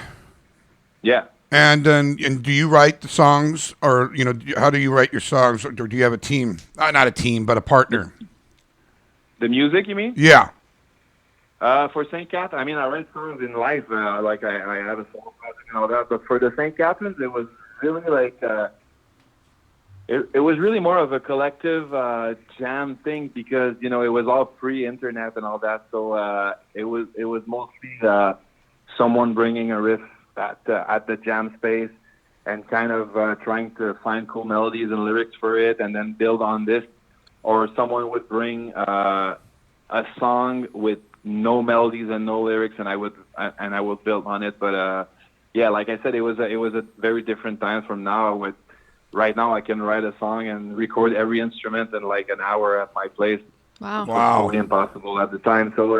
Yeah. And do you write the songs, or how do you write your songs, or do you have a team? Not a team, but a partner. The music, you mean? Yeah. For Sainte Catherines, I mean, I write songs in life, like I have a solo project and all that. But for the Sainte Catherines, it was really like it was really more of a collective jam thing because it was all pre-internet and all that. So it was mostly someone bringing a riff at the jam space and kind of trying to find cool melodies and lyrics for it, and then build on this. Or someone would bring a song with no melodies and no lyrics, and I would build on it. But yeah, like I said, it was a very different time from now. Right now, I can write a song and record every instrument in like an hour at my place. Wow. Wow. Totally impossible at the time. So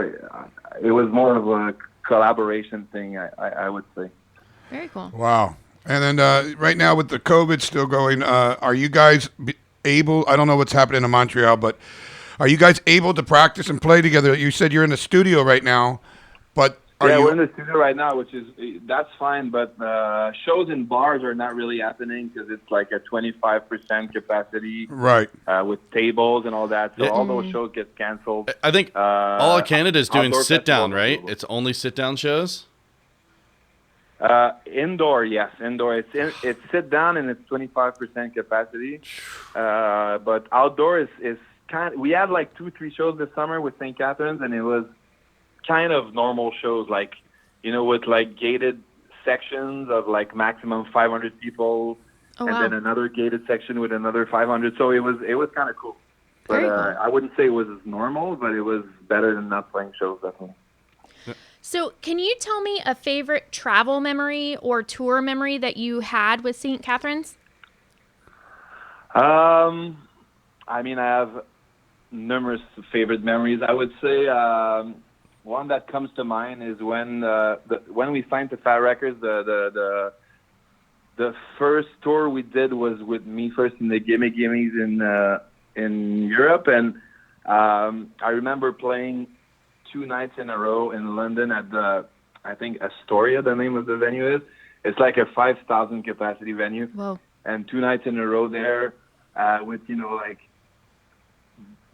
it was more of a collaboration thing, I would say. Very cool. Wow. And then right now with the COVID still going, are you guys able? I don't know what's happening in Montreal, but are you guys able to practice and play together? You said you're in the studio right now, but we're in the studio right now, that's fine. But shows in bars are not really happening because it's like a 25% capacity, right? With tables and all that. So Yeah. all those shows get canceled. I think all of Canada is doing outdoor sit-down, festivals right? available. It's only sit-down shows? Indoor, yes. Indoor, it's sit down and it's 25% capacity. But outdoor is kind of, we had like 2-3 shows this summer with Sainte Catherines, and it was kind of normal shows, like, with like gated sections of like maximum 500 people, Oh, and wow. then another gated section with another 500. So it was kind of cool. But Very cool. I wouldn't say it was normal, but it was better than not playing shows, definitely. So, can you tell me a favorite travel memory or tour memory that you had with Sainte Catherines? I mean, I have numerous favorite memories. I would say one that comes to mind is when we signed to Fat Records. The first tour we did was with Me First and the Gimme Gimmes in Europe, and I remember playing 2 nights in a row in London at I think Astoria, the name of the venue is. It's like a 5,000 capacity venue. Whoa. And 2 nights in a row there with, like,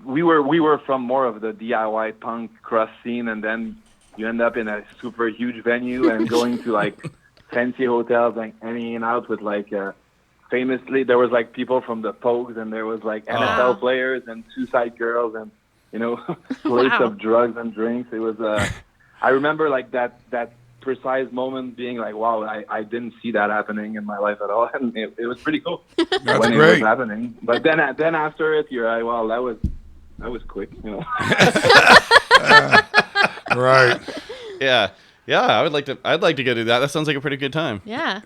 we were from more of the DIY punk crust scene, and then you end up in a super huge venue and going to like fancy hotels, like hanging out with like famously there was like people from the Pogues, and there was like NFL players and Suicide Girls and plates Wow. of drugs and drinks. It was I remember like that precise moment being like, wow, I didn't see that happening in my life at all, and it was pretty cool when it was happening. But then after it, you're like, well, that was quick, Right. Yeah. Yeah, I'd like to go do that. That sounds like a pretty good time. Yeah.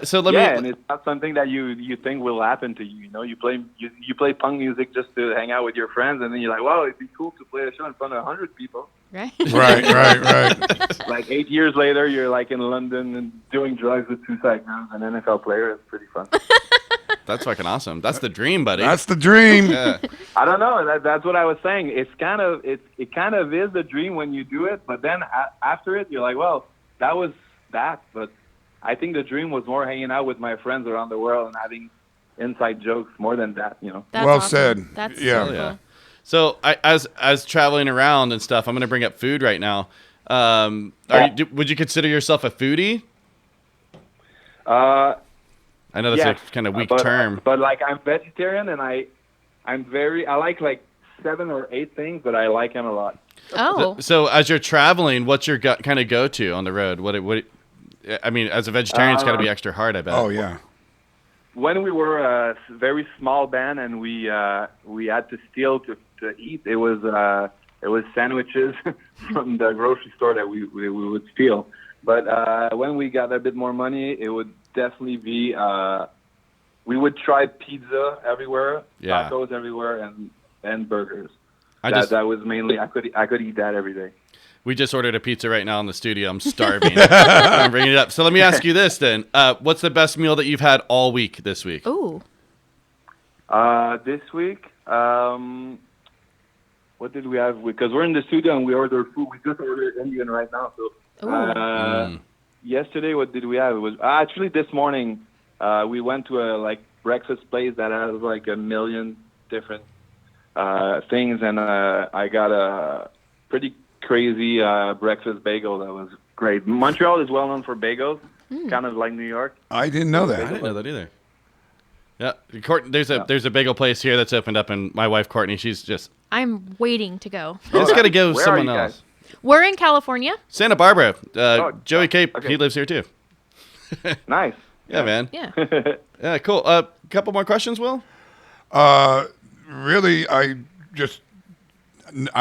So let and me it's not something that you think will happen to you. You play punk music just to hang out with your friends, and then you're like, wow, it'd be cool to play a show in front of 100 people. Right. Right. Like 8 years later, you're like in London and doing drugs with Suicide Girls and an NFL player. It's pretty fun. That's fucking awesome. That's the dream, buddy. That's the dream. Yeah. I don't know. That's what I was saying. It kind of is the dream when you do it, but then after it, you're like, well, that was that. But I think the dream was more hanging out with my friends around the world and having inside jokes more than that. That's Well awesome. said. That's Yeah. so Yeah. cool. So as traveling around and stuff, I'm going to bring up food right now. Would you consider yourself a foodie? I know that's a kind of weak term. But like I'm vegetarian, and I like 7 or 8 things, but I like them a lot. Oh. So as you're traveling, what's your kind of go-to on the road? I mean, as a vegetarian, it's got to be extra hard, I bet. Oh yeah. When we were a very small band and we had to steal to eat, it was sandwiches from the grocery store that we would steal. But when we got a bit more money, it would definitely be we would try pizza everywhere, tacos everywhere, and burgers. That was mainly I could eat that every day. We just ordered a pizza right now in the studio. I'm starving. I'm bringing it up. So let me ask you this then. What's the best meal that you've had all week this week? Ooh. This week, what did we have? Because we're in the studio and we ordered food. We just ordered Indian right now. So yesterday, what did we have? It was actually this morning. We went to a breakfast place that has like a million different things, and I got a pretty crazy breakfast bagel that was great. Montreal is well known for bagels, kind of like New York. I didn't know that. I didn't know that either. Yeah, there's a bagel place here that's opened up, and my wife Courtney, she's just. I'm waiting to go. You just got to go with Where are someone you else. guys? We're in California. Santa Barbara. Joey Cape, okay. he lives here too. Nice. Yeah, man. Yeah. Yeah, cool. Couple more questions, Will? Really, I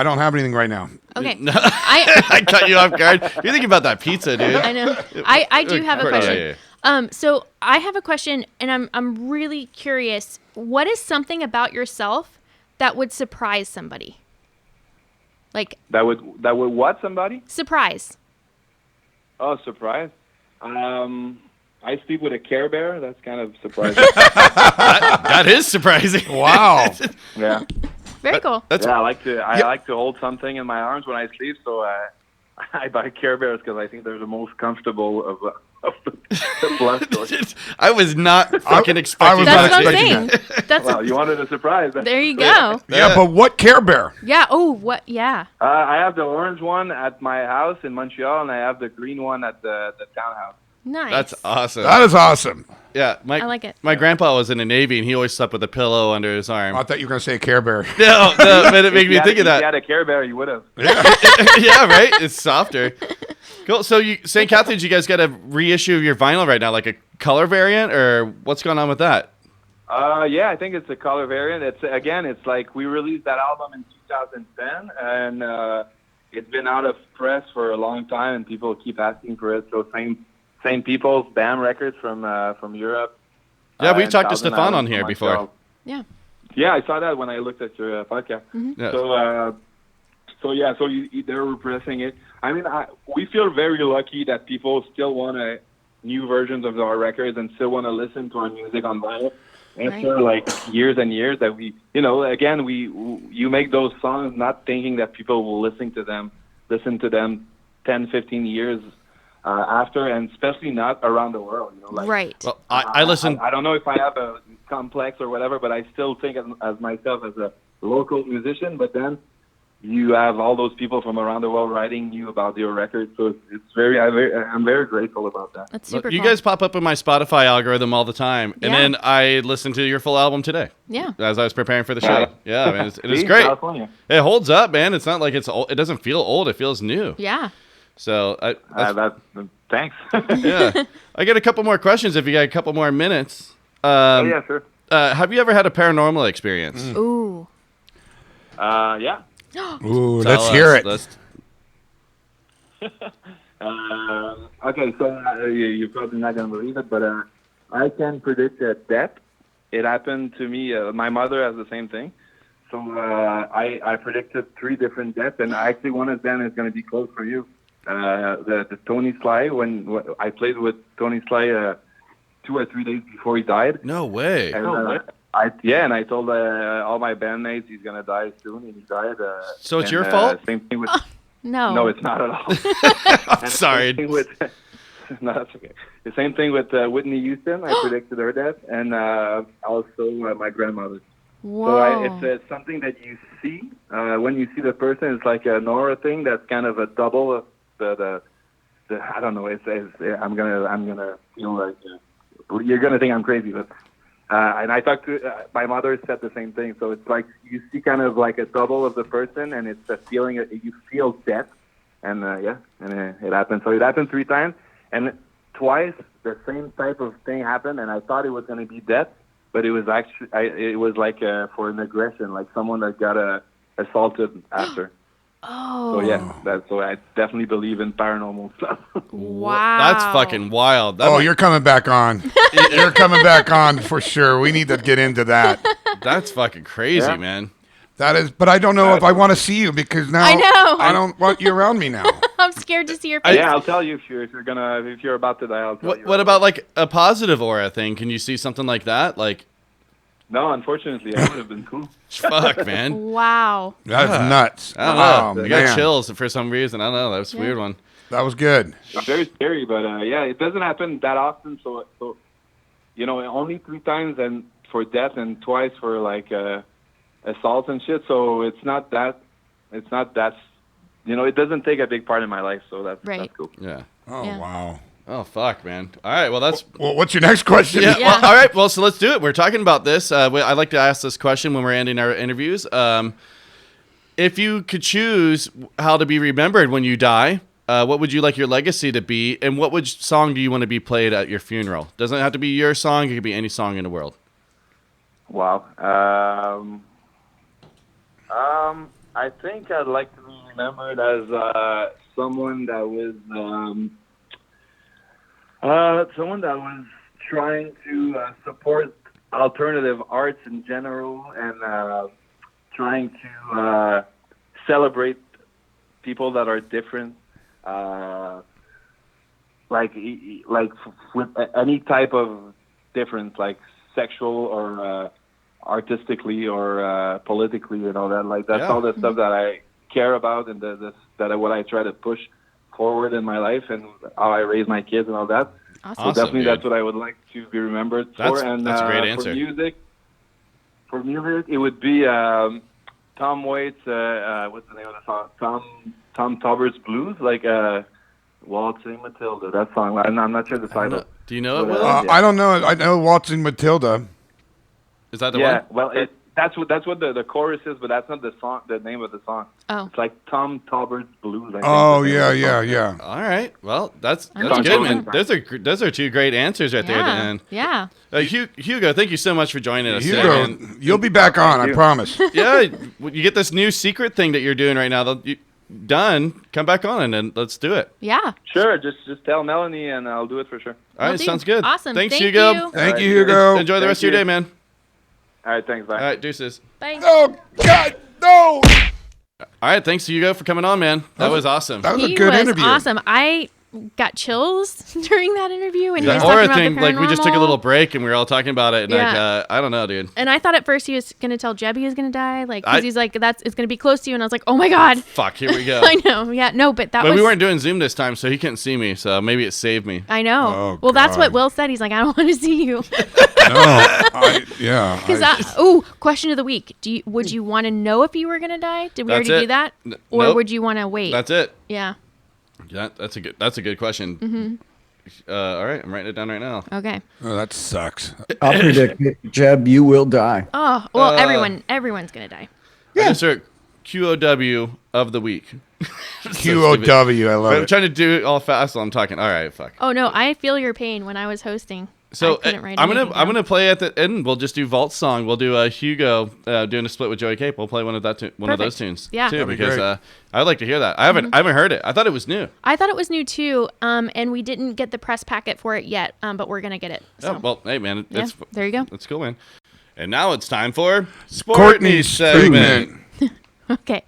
don't have anything right now. Okay. I cut you off guard. You're thinking about that pizza, dude. I know. I do have a Courtney, question. yeah. So I have a question, and I'm really curious. What is something about yourself that would surprise somebody? Like That would what somebody? surprise. Oh, surprise. I sleep with a Care Bear. That's kind of surprising. That is surprising. Wow. Yeah. Very cool. I like to hold something in my arms when I sleep. So I buy Care Bears because I think they're the most comfortable of the blood source. I was not fucking expecting was That's not what I'm expecting saying. That's Well, you wanted a surprise. there you go. Yeah, but what Care Bear? Yeah. Oh, what? Yeah. I have the orange one at my house in Montreal, and I have the green one at the townhouse. Nice. That's awesome. That is awesome. Yeah, I like it. My grandpa was in the Navy, and he always slept with a pillow under his arm. I thought you were going to say Care Bear. No, but it made me think of If you that. had a Care Bear, you would have. Yeah, right? It's softer. Cool. So, Sainte Catherines, you guys got a reissue of your vinyl right now, like a color variant, or what's going on with that? Yeah, I think it's a color variant. It's like we released that album in 2010, and it's been out of press for a long time, and people keep asking for it. So same people, BAM Records from Europe. Yeah, we and talked to Thousand Stefan on Islands here from before. Montreal. Yeah. Yeah, I saw that when I looked at your podcast. Yeah. So they're repressing it. I mean, we feel very lucky that people still want new versions of our records and still want to listen to our music on vinyl. After like years and years that you make those songs not thinking that people will listen to them 10, 15 years after, and especially not around the world. Right. Well, I listened. I don't know if I have a complex or whatever, but I still think as myself as a local musician. But then you have all those people from around the world writing you about your record, so it's I'm very grateful about that. That's super You cool. guys pop up in my Spotify algorithm all the time, and Yeah. then I listened to your full album today. Yeah. As I was preparing for the show. Yeah, I mean, it is See, great. California. It holds up, man. It's not like it's old. It doesn't feel old. It feels new. Yeah. So, Thanks. yeah. I got a couple more questions if you got a couple more minutes. Yeah, sure. Have you ever had a paranormal experience? Ooh. Yeah. Ooh, Tell let's hear us. it. Okay, so you're probably not going to believe it, but I can predict death. It happened to me. My mother has the same thing. So I predicted 3 different deaths, and actually one of them is going to be close for you. The Tony Sly, when I played with Tony Sly 2 or 3 days before he died. No way. And, and I told all my bandmates he's going to die soon, and he died. So it's and, your fault? Same thing with... No. No, it's not at all. I'm sorry. Same thing with, no, that's okay. The same thing with Whitney Houston. I predicted her death, and also my grandmother. Whoa. So it's something that you see when you see the person. It's like an aura thing. That's kind of a double of the I don't know. I'm gonna feel like you're gonna think I'm crazy, but and I talked to my mother said the same thing. So it's like you see kind of like a double of the person, and it's a feeling that you feel death, and it happened. So it happened 3 times, and twice the same type of thing happened, and I thought it was going to be death, but it was actually it was like for an aggression, like someone that got assaulted after. Oh. So I definitely believe in paranormal stuff. Wow. That's fucking wild. You're coming back on. You're coming back on for sure. We need to get into that. That's fucking crazy, Yeah. man. That is, but I don't know if I want to see you because now I know. I don't want you around me now. I'm scared to see your face. Yeah, I'll tell you if you're about to die. I'll tell you. What about like a positive aura thing? Can you see something like that? Like, No, unfortunately, that would have been cool. fuck, man. Wow. That's nuts. I don't know. I got chills for some reason. I don't know. That was a weird one. That was good. Very scary, but yeah, it doesn't happen that often. So only 3 times and for death and twice for like assault and shit. So it's not that. It doesn't take a big part in my life. So that's cool. Yeah. Oh, Yeah. wow. Oh, fuck, man. All right. Well, that's. Well, what's your next question? Yeah. Yeah. Well, all right. Well, so let's do it. We're talking about this. I like to ask this question when we're ending our interviews. If you could choose how to be remembered when you die, what would you like your legacy to be, and what song do you want to be played at your funeral? Doesn't have to be your song. It could be any song in the world. Wow. I think I'd like to be remembered as someone that was trying to support alternative arts in general and trying to celebrate people that are different, like with any type of difference, like sexual or artistically or politically, that's all the stuff that I care about and what I try to push forward in my life and how I raise my kids and all that. Awesome. So definitely dude. that's what I would like to be remembered for. And that's a great answer. For music, it would be Tom Waits. What's the name of the song? Tom Tauber's Blues, like Waltzing Matilda. That song. I'm not sure the title. Do you know it, But, Will? I don't know. I know Waltzing Matilda. Is that the Yeah, one? well, that's what the chorus is, but that's not the song. The name of the song. Oh. It's like Tom Tauber's Blues. I think Oh, is the name of the song. yeah. All right. Well, that's Okay. good, man. Those are 2 great answers right there at the Yeah. end. Yeah. Hugo, thank you so much for joining us. today, Hugo, man. you'll be back on, I you. promise. Yeah, you get this new secret thing that you're doing right now. Done. Come back on and then let's do it. Yeah. Sure, just tell Melanie and I'll do it for sure. All right, Will do. sounds good. Awesome. Thanks, Thank Hugo. you. Thank you, Alright, Hugo. Enjoy the rest of your day, man. All right, thanks. Bye. All right, deuces. Bye. Oh, God, no. All right, thanks, Hugo, for coming on, man. That was awesome. That was a He good was interview. awesome. I got chills during that interview, and he was The talking aura about thing, the like we just took a paranormal. little break and we were all talking about it. And Yeah. I don't know, dude. And I thought at first he was gonna tell Jeb he was gonna die, like I- because he's like it's gonna be close to you, and I was like, oh my god. Fuck, here we go. I know. Yeah. No, but that But was. we weren't doing Zoom this time, so he couldn't see me. So maybe it saved me. I know. Oh, well, that's what God. Will said. He's like, I don't want to see you. Yeah. Because question of the week. Would you want to know if you were gonna die? Did we That's already it. do that, or Nope. would you want to wait? That's it. Yeah. Yeah, that's a good question. Mm-hmm. All right, I'm writing it down right now. Okay. Oh, that sucks. I'll predict it. Jeb, you will die. Oh well, everyone's gonna die. I just wrote QOW of the week. QOW, I love I'm it. trying to do it all fast while I'm talking. All right, fuck. Oh no, I feel your pain when I was hosting. So I couldn't write I'm anything down. gonna play at the end. We'll just do Vault's song. We'll do Hugo doing a split with Joey Cape. We'll play one of those Perfect. tunes Yeah. too, That'd be because great. I'd like to hear that. I haven't heard it. I thought it was new. I thought it was new too, and we didn't get the press packet for it yet, but we're gonna get it. So. Oh, well, hey man, Yeah, there you go. That's cool, man. And now it's time for Courtney's segment. treatment. Okay.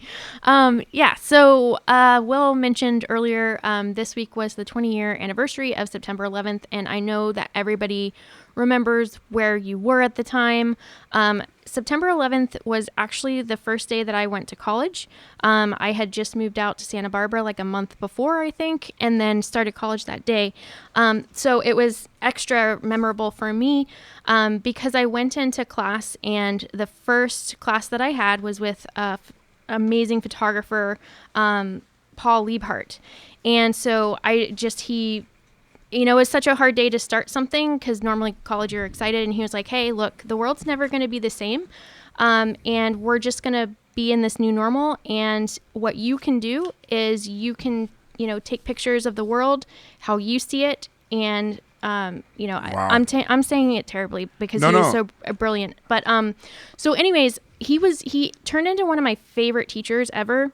Yeah. So Will mentioned earlier this week was the 20-year anniversary of September 11th, and I know that everybody remembers where you were at the time. September 11th was actually the first day that I went to college. I had just moved out to Santa Barbara like a month before, I think, and then started college that day. So it was extra memorable for me because I went into class, and the first class that I had was with amazing photographer Paul Liebhart, and so he it was such a hard day to start something because normally college you're excited, and he was like, hey, look, the world's never going to be the same, and we're just going to be in this new normal, and what you can do is you can take pictures of the world how you see it, and Wow. I'm saying it terribly because No, he was no. so brilliant. But so anyways, he turned into one of my favorite teachers ever.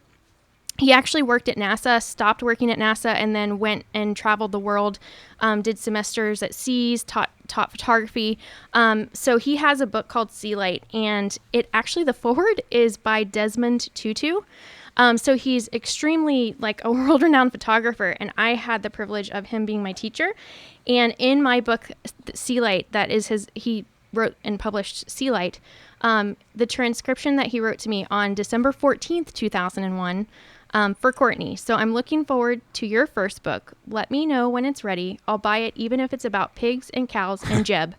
he actually worked at NASA, stopped working at NASA, and then went and traveled the world, did semesters at seas, taught photography. So he has a book called Sea Light, and it actually, the foreword is by Desmond Tutu. So he's extremely like a world-renowned photographer, and I had the privilege of him being my teacher. And in my book, Sea Light, that is he wrote and published Sea Light, the transcription that he wrote to me on December 14th, 2001, for Courtney. So I'm looking forward to your first book. Let me know when it's ready. I'll buy it, even if it's about pigs and cows and Jeb.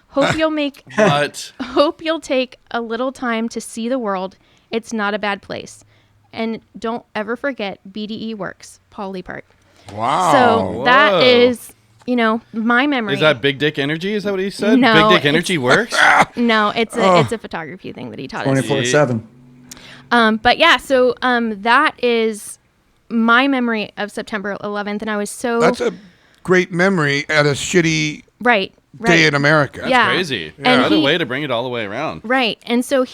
Hope you'll take a little time to see the world. It's not a bad place. And don't ever forget BDE works, Paul Liepart. Wow. So that is, my memory. Is that Big Dick Energy? Is that what he said? No, Big Dick Energy works? No, it's a photography thing that he taught us. 24/7. But yeah, so that is my memory of September 11th, and I was so... That's a great memory at a shitty right. day in America. That's Yeah. crazy. And What a way to bring it all the way around. Right. And so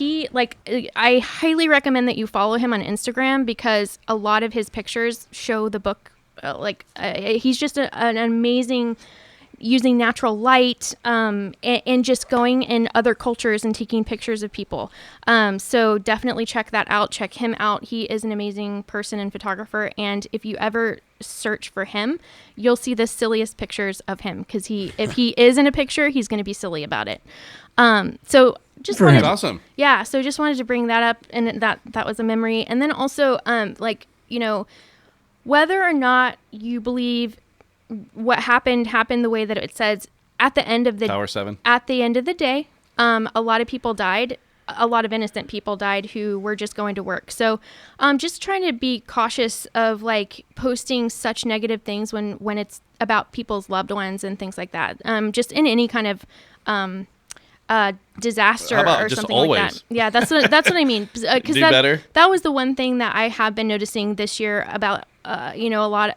I highly recommend that you follow him on Instagram, because a lot of his pictures show the book. He's just an amazing, using natural light, and just going in other cultures and taking pictures of people. So definitely check that out. Check him out. He is an amazing person and photographer. And if you ever search for him, you'll see the silliest pictures of him, because if he is in a picture, he's going to be silly about it. So just For wanted him. to, Awesome. yeah, so just wanted to bring that up, and that was a memory. And then also, whether or not you believe what happened the way that it says at the end of the Tower 7. At the end of the day, a lot of people died. A lot of innocent people died who were just going to work. So just trying to be cautious of posting such negative things when it's about people's loved ones and things like that. Just in any kind of disaster How about or just something always? like that. Yeah, that's what I mean. Because Do better. that was the one thing that I have been noticing this year about a lot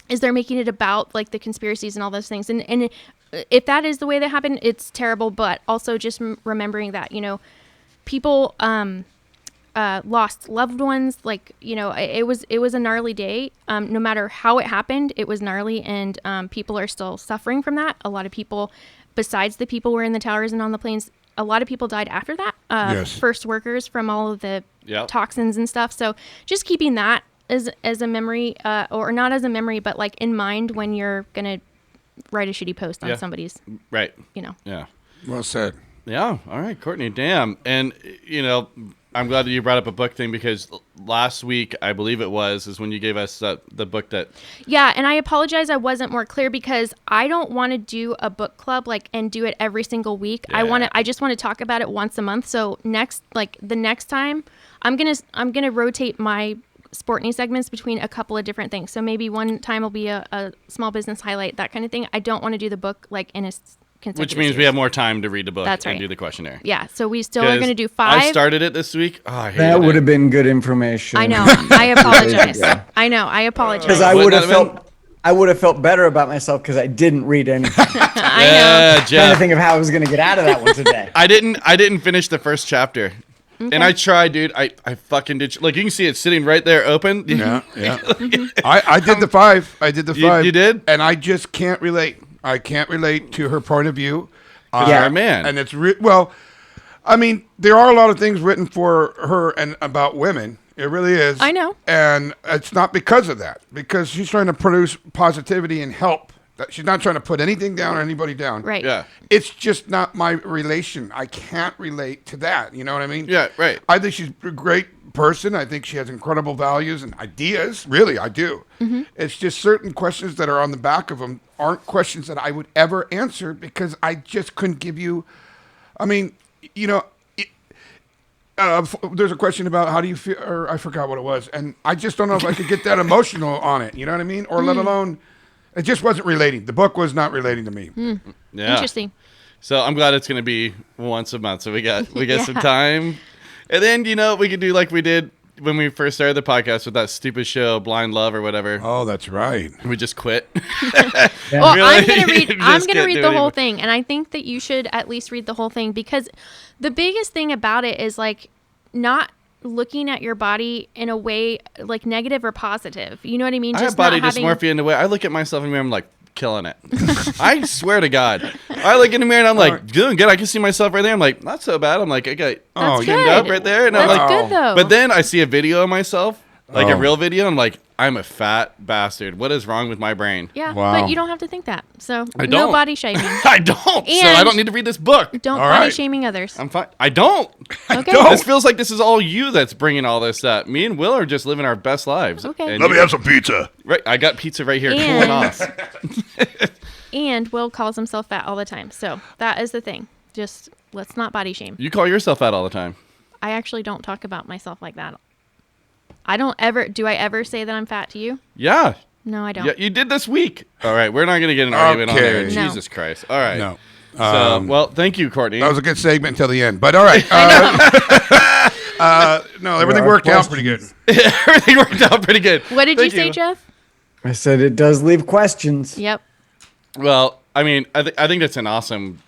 is they're making it about the conspiracies and all those things. And if that is the way that happened, it's terrible. But also just remembering that people lost loved ones. It was a gnarly day. No matter how it happened, it was gnarly, and people are still suffering from that. A lot of people, besides the people who were in the towers and on the planes, a lot of people died after that. Yes. First workers from all of the Yep. toxins and stuff. So just keeping that as a memory, or not as a memory, but in mind when you're gonna write a shitty post on Yeah. somebody's, Right. Yeah. Well said. Yeah. All right, Courtney. Damn. And, I'm glad that you brought up a book thing, because last week, I believe it is when you gave us the book that... Yeah, and I apologize I wasn't more clear, because I don't want to do a book club and do it every single week. Yeah. I just want to talk about it once a month. So the next time I'm gonna rotate my Sportney segments between a couple of different things. So maybe one time will be a small business highlight, that kind of thing. I don't want to do the book in a consecutive Which means we series. have more time to read the book That's and right. do the questionnaire. Yeah, so we still are going to do 5. I started it this week. Oh, I hated That would it. have been good information. I know. I apologize. Yeah. I know. I apologize. Because I Wouldn't would have that have felt better about myself because I didn't read anything. I know. Yeah, Trying to Jeff. think of how I was going to get out of that one today. I didn't finish the first chapter. And I tried, dude. I fucking did. You can see it sitting right there open. Yeah, yeah. I did the 5. I did the 5. You did? And I just can't relate. I can't relate to her point of view. Yeah, man. And it's well, I mean, there are a lot of things written for her and about women. It really is. I know. And it's not because of that. Because she's trying to produce positivity and help. She's not trying to put anything down or anybody down. Right. Yeah. It's just not my relation. I can't relate to that. You know what I mean? Yeah, right. I think she's a great person. I think she has incredible values and ideas. Really, I do. Mm-hmm. It's just certain questions that are on the back of them aren't questions that I would ever answer because I just couldn't give you. I mean, there's a question about how do you feel, or I forgot what it was, and I just don't know if I could get that emotional on it. You know what I mean? Or let alone, it just wasn't relating. The book was not relating to me. Yeah. Interesting. So I'm glad it's going to be once a month. So we got some Yeah. time. And then, we could do like we did when we first started the podcast with that stupid show, Blind Love or whatever. Oh, that's right. We just quit. Well, Really? I'm gonna read. You I'm just gonna can't read do the it whole anymore. thing, and I think that you should at least read the whole thing because the biggest thing about it is not looking at your body in a way like negative or positive. You know what I mean? I have not body dysmorphia in a way. I look at myself in the mirror, I'm like, killing it. I swear to God. I look in the mirror and I'm like, doing good. I can see myself right there. I'm like, not so bad. I'm like, I got That's ginned good. up right there. And I'm That's like, good though. but then I see a video of myself, like a Oh. real video. I'm like, I'm a fat bastard. What is wrong with my brain? yeah, Wow. but you don't have to think that. So I no don't. body shaming. I don't. So I And- don't need to read this book. Don't All body right. shaming others. I'm fine. I don't. Okay. This feels like this is all you that's bringing all this up. Me and Will are just living our best lives. Okay. And Let me have some pizza. Right, I got pizza right here, And- cooling off. And Will calls himself fat all the time. So that is the thing. Just let's not body shame. You call yourself fat all the time. I actually don't talk about myself like that. I don't ever. Do I ever say that I'm fat to you? Yeah. No, I don't. Yeah, you did this week. All right, we're not going to get an argument on there. Okay. No. Jesus Christ. All right. No. So, well, thank you, Courtney. That was a good segment until the end. But all right. No, everything are worked out pretty good. Everything worked out pretty good. What did Thank you say, Jeff? I said it does leave questions. Yep. Well, I mean, I think that's an awesome,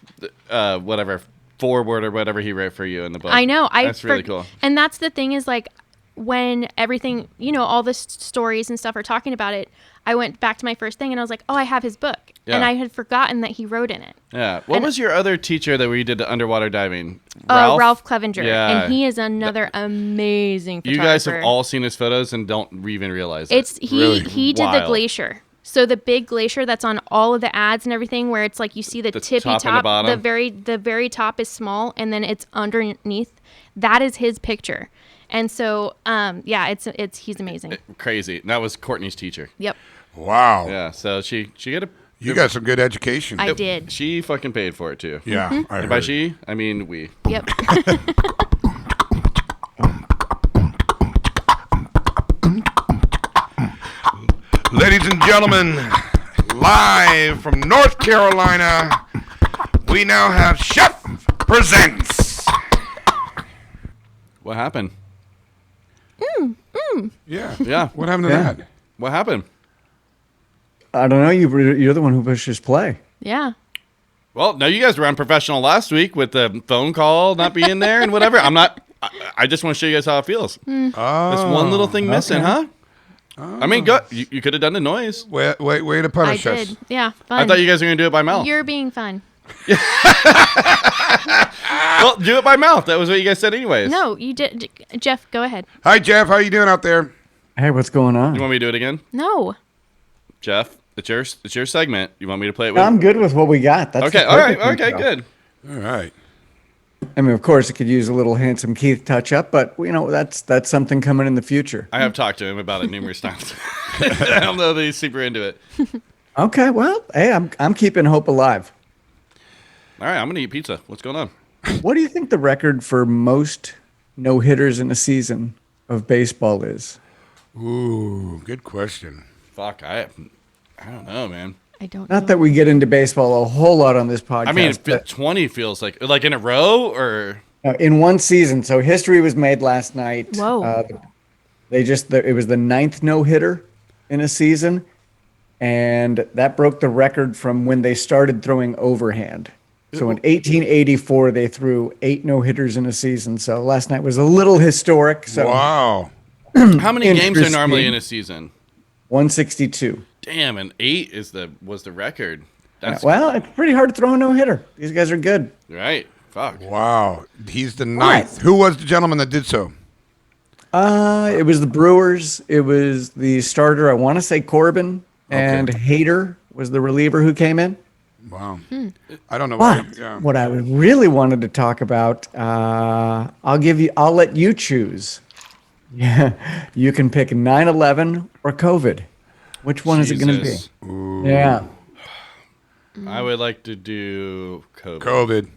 whatever, foreword or whatever he wrote for you in the book. I know. That's really cool. And that's the thing is like when everything, all the stories and stuff are talking about it, I went back to my first thing and I was like, oh, I have his book. Yeah. And I had forgotten that he wrote in it. Yeah. What And- was your other teacher that we did the underwater diving? Ralph Clevenger. Yeah. And he is another amazing You photographer. guys have all seen his photos and don't even realize it. It's he did the wild. glacier. So the big glacier that's on all of the ads and everything, where it's like you see the tippy top and the bottom. the very top is small, and then it's underneath. That is his picture, and so it's he's amazing. Crazy. And that was Courtney's teacher. Yep, Wow. Yeah. So she got a. You got some good education. I did. She fucking paid for it too. Yeah. I And by heard. she, I mean we. Yep. Ladies and gentlemen, live from North Carolina, we now have Chef Presents. What happened? Yeah. Yeah. What happened to Yeah. that? What happened? I don't know. You're the one who pushes play. Yeah. Well, no, you guys were unprofessional last week with the phone call not being there and whatever. I'm not. I just want to show you guys how it feels. Hmm. This one little thing missing, huh? I mean, go. You could have done the noise. Way to I punish us. did. Yeah. Fun. I thought you guys were gonna do it by mouth. You're being fun. Well, do it by mouth. That was what you guys said, anyways. No, you did. Jeff, go ahead. Hi, Jeff. How you doing out there? Hey, what's going on? You want me to do it again, No. Jeff? It's your segment. You want me to play it with? I'm good with what we got. That's Okay. the All right. perfect Okay. intro. Good. All right. I mean, of course, it could use a little handsome Keith touch up, but that's something coming in the future. I have talked to him about it numerous times. I don't know that he's super into it. Okay, well, hey, I'm keeping hope alive. All right. I'm gonna eat pizza. What's going on? What do you think the record for most no hitters in a season of baseball is? Ooh, good question. Fuck. I don't know, man. I don't know. Not that we get into baseball a whole lot on this podcast. I mean, but, 20 feels like in a row or. in one season. So history was made last night. Whoa. It was the 9th no hitter in a season, and that broke the record from when they started throwing overhand. So in 1884, they threw 8 no hitters in a season. So last night was a little historic. So Wow. How many games are normally Interesting. in a season? 162. Damn, and 8 was the record. That's Well, it's pretty hard to throw a no hitter. These guys are good. right. Fuck. Wow. He's the right. 9th. Who was the gentleman that did so? It was the Brewers. It was the starter. I want to say Corbin, and Hader was the reliever who came in. Wow. I don't know why. But Yeah. what I really wanted to talk about, I'll let you choose. Yeah, you can pick 9/11 or COVID. Which one is it going to be? Jesus. Yeah. I would like to do COVID. COVID.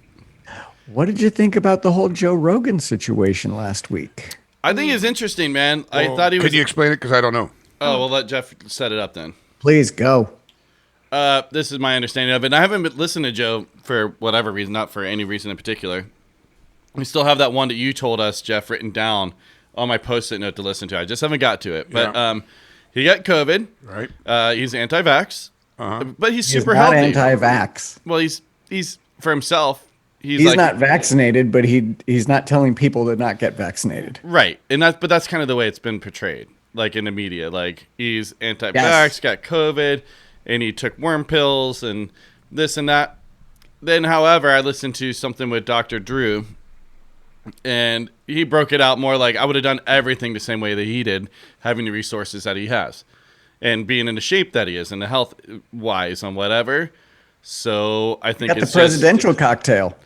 What did you think about the whole Joe Rogan situation last week? I think it's interesting, man. I thought he was. Could you explain it? Because I don't know. Oh, we'll let Jeff set it up then. Please go. This is my understanding of it. And I haven't listened to Joe for whatever reason, not for any reason in particular. We still have that one that you told us, Jeff, written down on my post-it note to listen to. I just haven't got to it. But Yeah. he got COVID. Right. He's anti-vax. Uh-huh. But he's He's super not healthy. anti-vax. Well, he's for himself. he's He's like, not vaccinated, but he's not telling people to not get vaccinated. right, and that's kind of the way it's been portrayed, like in the media. Like he's anti-vax, Yes. got COVID, and he took worm pills and this and that. Then, however, I listened to something with Dr. Drew, and he broke it out more like I would have done everything the same way that he did, having the resources that he has, and being in the shape that he is, and the health wise and whatever. So I think Got the it's presidential cocktail.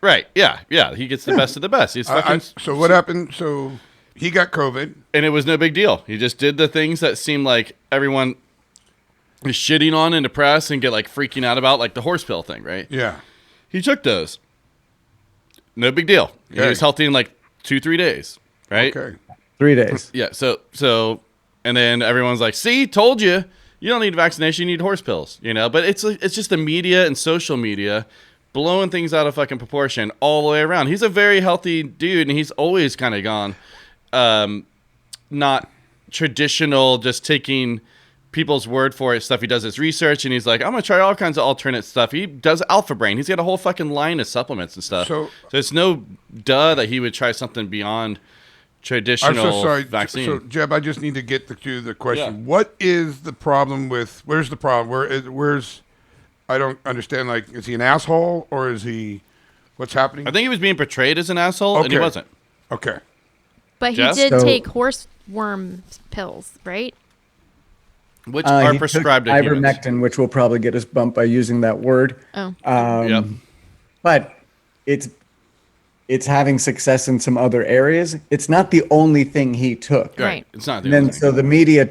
right. Yeah, he gets the best of the best. He's fucking, So what happened? So he got COVID. and it was no big deal. He just did the things that seemed like everyone is shitting on in the press and get like freaking out about, like the horse pill thing, right? Yeah. He took those. No big deal. He Okay. was healthy in like 2-3 days, right? Okay. 3 days. Yeah. So, and then everyone's like, "See, told you. You don't need vaccination. You need horse pills." You know. But it's just the media and social media blowing things out of fucking proportion all the way around. He's a very healthy dude, and he's always kind of gone, not traditional, just taking people's word for it stuff. He does his research, and he's like, I'm gonna try all kinds of alternate stuff. He does Alpha Brain. He's got a whole fucking line of supplements and stuff. So it's no duh that he would try something beyond traditional I'm so sorry. vaccine. So Jeb, I just need to get to the question. Yeah. What is the problem with? Where's the problem? Where's? I don't understand. Like, is he an asshole or is he? What's happening? I think he was being portrayed as an asshole, and he Okay. wasn't. Okay. But he Jess? did So- take horse worm pills, right? Which He are took prescribed to humans. ivermectin, which will probably get us bumped by using that word. Oh. Yep. But it's having success in some other areas. It's not the only thing he took. Right. It's not the And only then thing. so the media,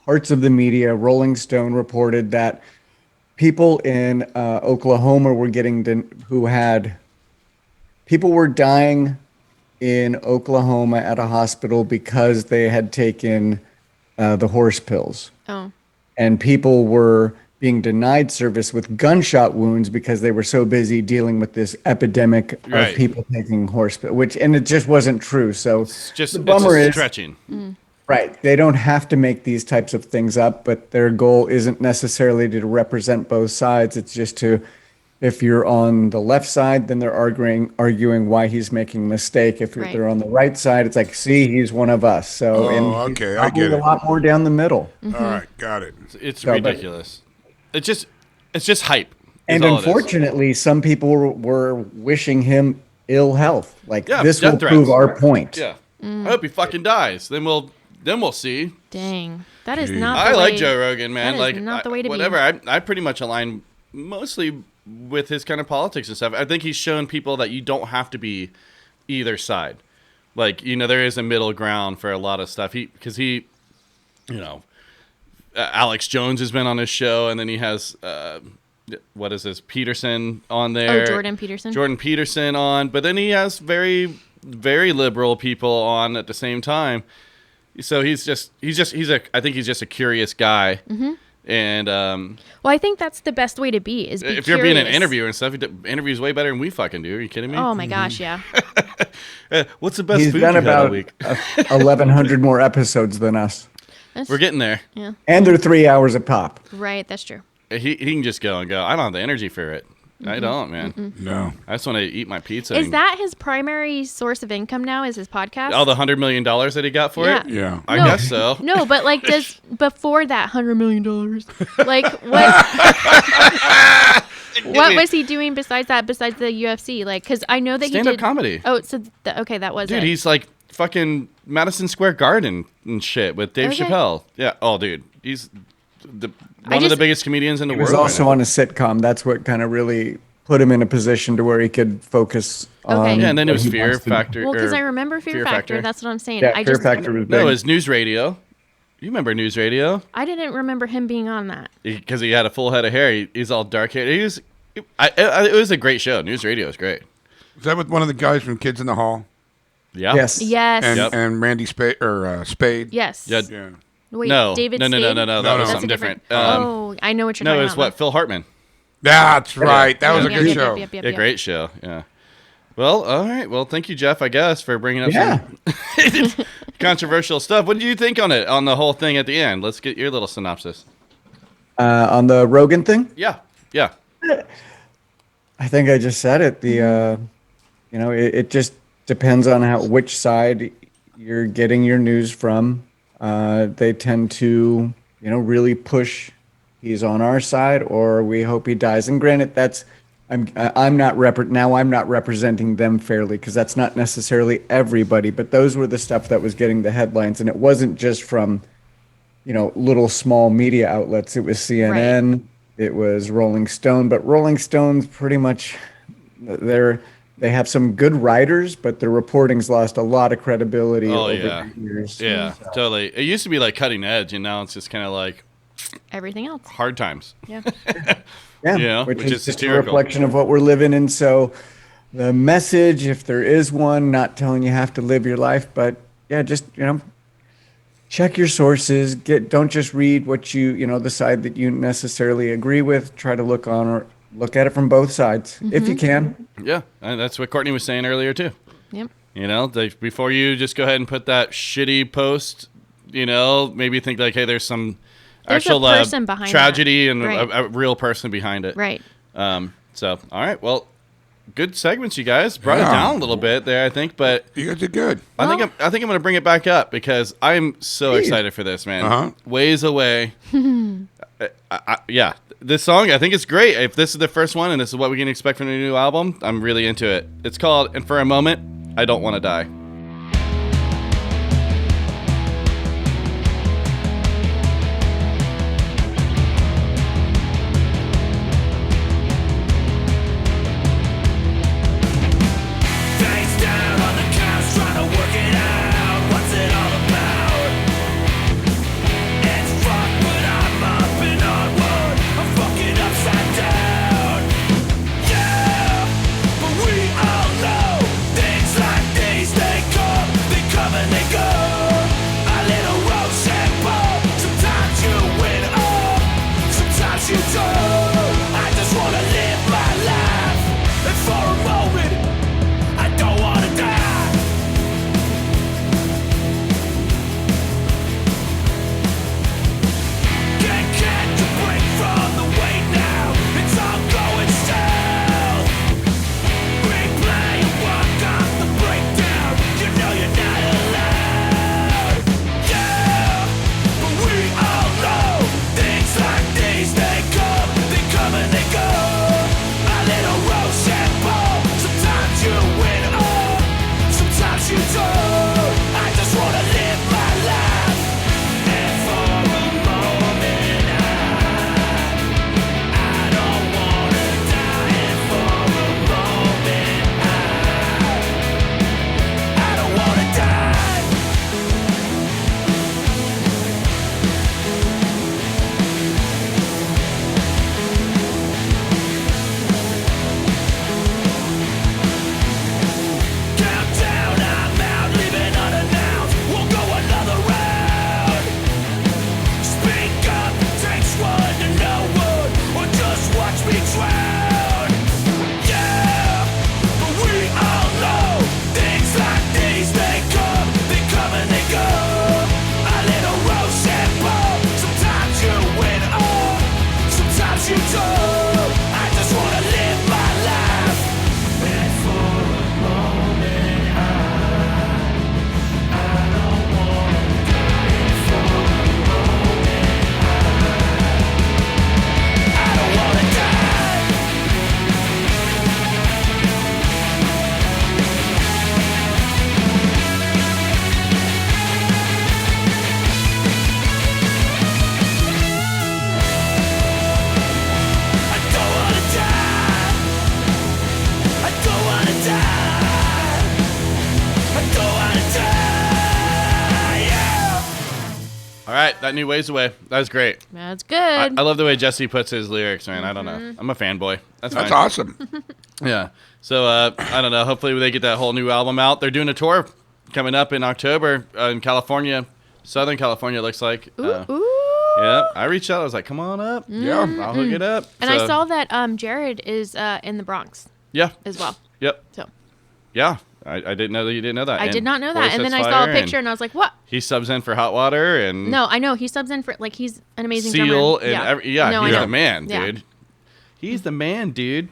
parts of the media, Rolling Stone reported that people in Oklahoma were people were dying in Oklahoma at a hospital because they had taken the horse pills. Oh. And people were being denied service with gunshot wounds because they were so busy dealing with this epidemic Right. of people taking horse pills, and it just wasn't true. So Just the bummer it's is, stretching. right, they don't have to make these types of things up, but their goal isn't necessarily to represent both sides. It's just to, if you're on the left side, then they're arguing why he's making a mistake. If Right. they're on the right side, it's like, see, he's one of us. So, Oh, and he's okay, I probably get it. a lot more down the middle. All right. Got it. It's So, but- ridiculous. It's just hype. is And all it is. unfortunately, some people were wishing him ill health. Like, Yeah, this death will threats. prove our point. Yeah. I hope he fucking dies. Then we'll see. Dang. That is not the I like way- Joe Rogan, man. that is Like not the way to be. whatever. I pretty much align mostly with his kind of politics and stuff. I think he's shown people that you don't have to be either side. Like, there is a middle ground for a lot of stuff. Because Alex Jones has been on his show, and then he has what is this, Peterson on there. Oh, Jordan Peterson. Jordan Peterson on, but then he has very, very liberal people on at the same time. So I think he's just a curious guy. Mm-hmm. And Well, I think that's the best way to be. Is be if you're being an curious. interviewer and stuff, he interviews way better than we fucking do. Are you kidding me? Oh my gosh, yeah. What's the best He's food done you had all about week? 1,100 more episodes than us. We're getting there. Yeah. And they're 3 hours a pop. Right. That's true. He can just go and go. I don't have the energy for it. I don't, man. No. I just want to eat my pizza. Is and- that his primary source of income now? Is his podcast? all the $100 million that he got for Yeah. it? Yeah. I No. guess so. No, but like, does before that $100 million, like what? What was he doing besides that? Besides the UFC, like, because I know that he Stand-up did comedy. Oh, so okay, that was Dude, it. he's like fucking Madison Square Garden and shit with Dave Okay. Chappelle. Yeah. Oh, dude. He's one of the just- biggest comedians in the He was world. also right on a sitcom. That's what kind of really put him in a position to where he could focus Okay. on. now. Yeah, and then it what was he Fear wants to do. Factor. well, because or I remember Fear, Fear Factor. That's what I'm saying. Yeah, I Fear just Factor was big. No, it was News Radio. You remember News Radio? I didn't remember him being on that. Because he had a full head of hair. He's all dark hair. It was a great show. News Radio was great. Is that with one of the guys from Kids in the Hall? Yeah. Yes. Yes. And Yep. and Randy Spade? Yes. Yeah. Yeah. Wait, No. David No. Spade? That No, was no. That's something a different. Oh, I know what you're No, talking it was about. what? Phil Hartman. That's right. That was a Yep, good yep, show. yep, yep, Yeah, yep. great show. Yeah. Well, all right. Well, thank you, Jeff, I guess, for bringing up Yeah. some controversial stuff. What did you think on it, on the whole thing at the end? Let's get your little synopsis. On the Rogan thing, Yeah. Yeah. I think I just said it. It just depends on which side you're getting your news from. They tend to, really push. He's on our side, or we hope he dies. And granted, I'm not now I'm not representing them fairly because that's not necessarily everybody. But those were the stuff that was getting the headlines, and it wasn't just from, little small media outlets. It was CNN. It was Rolling Stone, but Rolling Stone's pretty much they have some good writers, but their reporting's lost a lot of credibility over the years. Yeah, totally. It used to be like cutting edge, and now it's just kind of like Everything else. hard times. Yeah. Yeah, which which is is just a satirical. reflection of what we're living in. So the message, if there is one, not telling you have to live your life, but yeah, just, check your sources. Don't just read what the side that you necessarily agree with. Try to look at it from both sides if you can. Yeah, and that's what Courtney was saying earlier too. Yep. Before you just go ahead and put that shitty post, maybe think like, hey, there's some There's actual a person behind tragedy that. and Right. a real person behind it. Right. So, all right, well, good segments, you guys. Brought it Yeah. down a little bit there, I think, but You guys did good. I think I'm going to bring it back up because I'm so excited for this, man. Uh-huh. Ways Away. Yeah, this song, I think it's great. If this is the first one and this is what we can expect from the new album, I'm really into it. It's called "And for a Moment, I Don't Want to Die." Face down on the couch, trying to work it out. What's it all about? It's fucked, but I'm up and onward. I'm fucking upside down. Yeah, but we all know things like these, they come and they go. A little Rochambeau. Sometimes you win up, sometimes you don't. I just wanna live my life, and for a moment I don't wanna die. Can't catch a break from the weight now. It's all going south. Replay and walk off the breakdown. You know you're not allowed. Yeah, but we all know things like these, they come and they go. A little Rochambeau. Sometimes you win up, sometimes you don't. I just wanna live my life, and for a moment I don't wanna die. And for a moment I don't wanna die. Countdown, I'm out, leaving unannounced. We'll go another round. Speak up, it takes one to know one, or just watch me drown. Yeah, but we all know things like these, they come and they go. A little Rochambeau. Sometimes you win up, sometimes you don't. I just wanna live my life, and for a moment I don't wanna die. And for a moment I don't wanna die. I don't wanna die. I don't wanna die. I don't wanna die. Yeah. All right, that new Ways Away. That was great. That's good. I love the way Jesse puts his lyrics, man. I don't know. I'm a fanboy. That's That's fine. awesome. Yeah. So, I don't know. Hopefully they get that whole new album out. They're doing a tour coming up in October in California. Southern California, it looks like. Ooh. Yeah. I reached out. I was like, come on up. Yeah. I'll hook it up. And So, I saw that Jared is in the Bronx Yeah. as well. Yep. So Yeah. I didn't know that you didn't know that. I did And not know Voice that. And then I That's saw a Fire, picture and and I was like, what? he subs in for Hot Water and No, I know. He subs in for, like, he's an amazing Seal drummer. and No, he's I know. the man, Yeah. dude. He's the man, dude.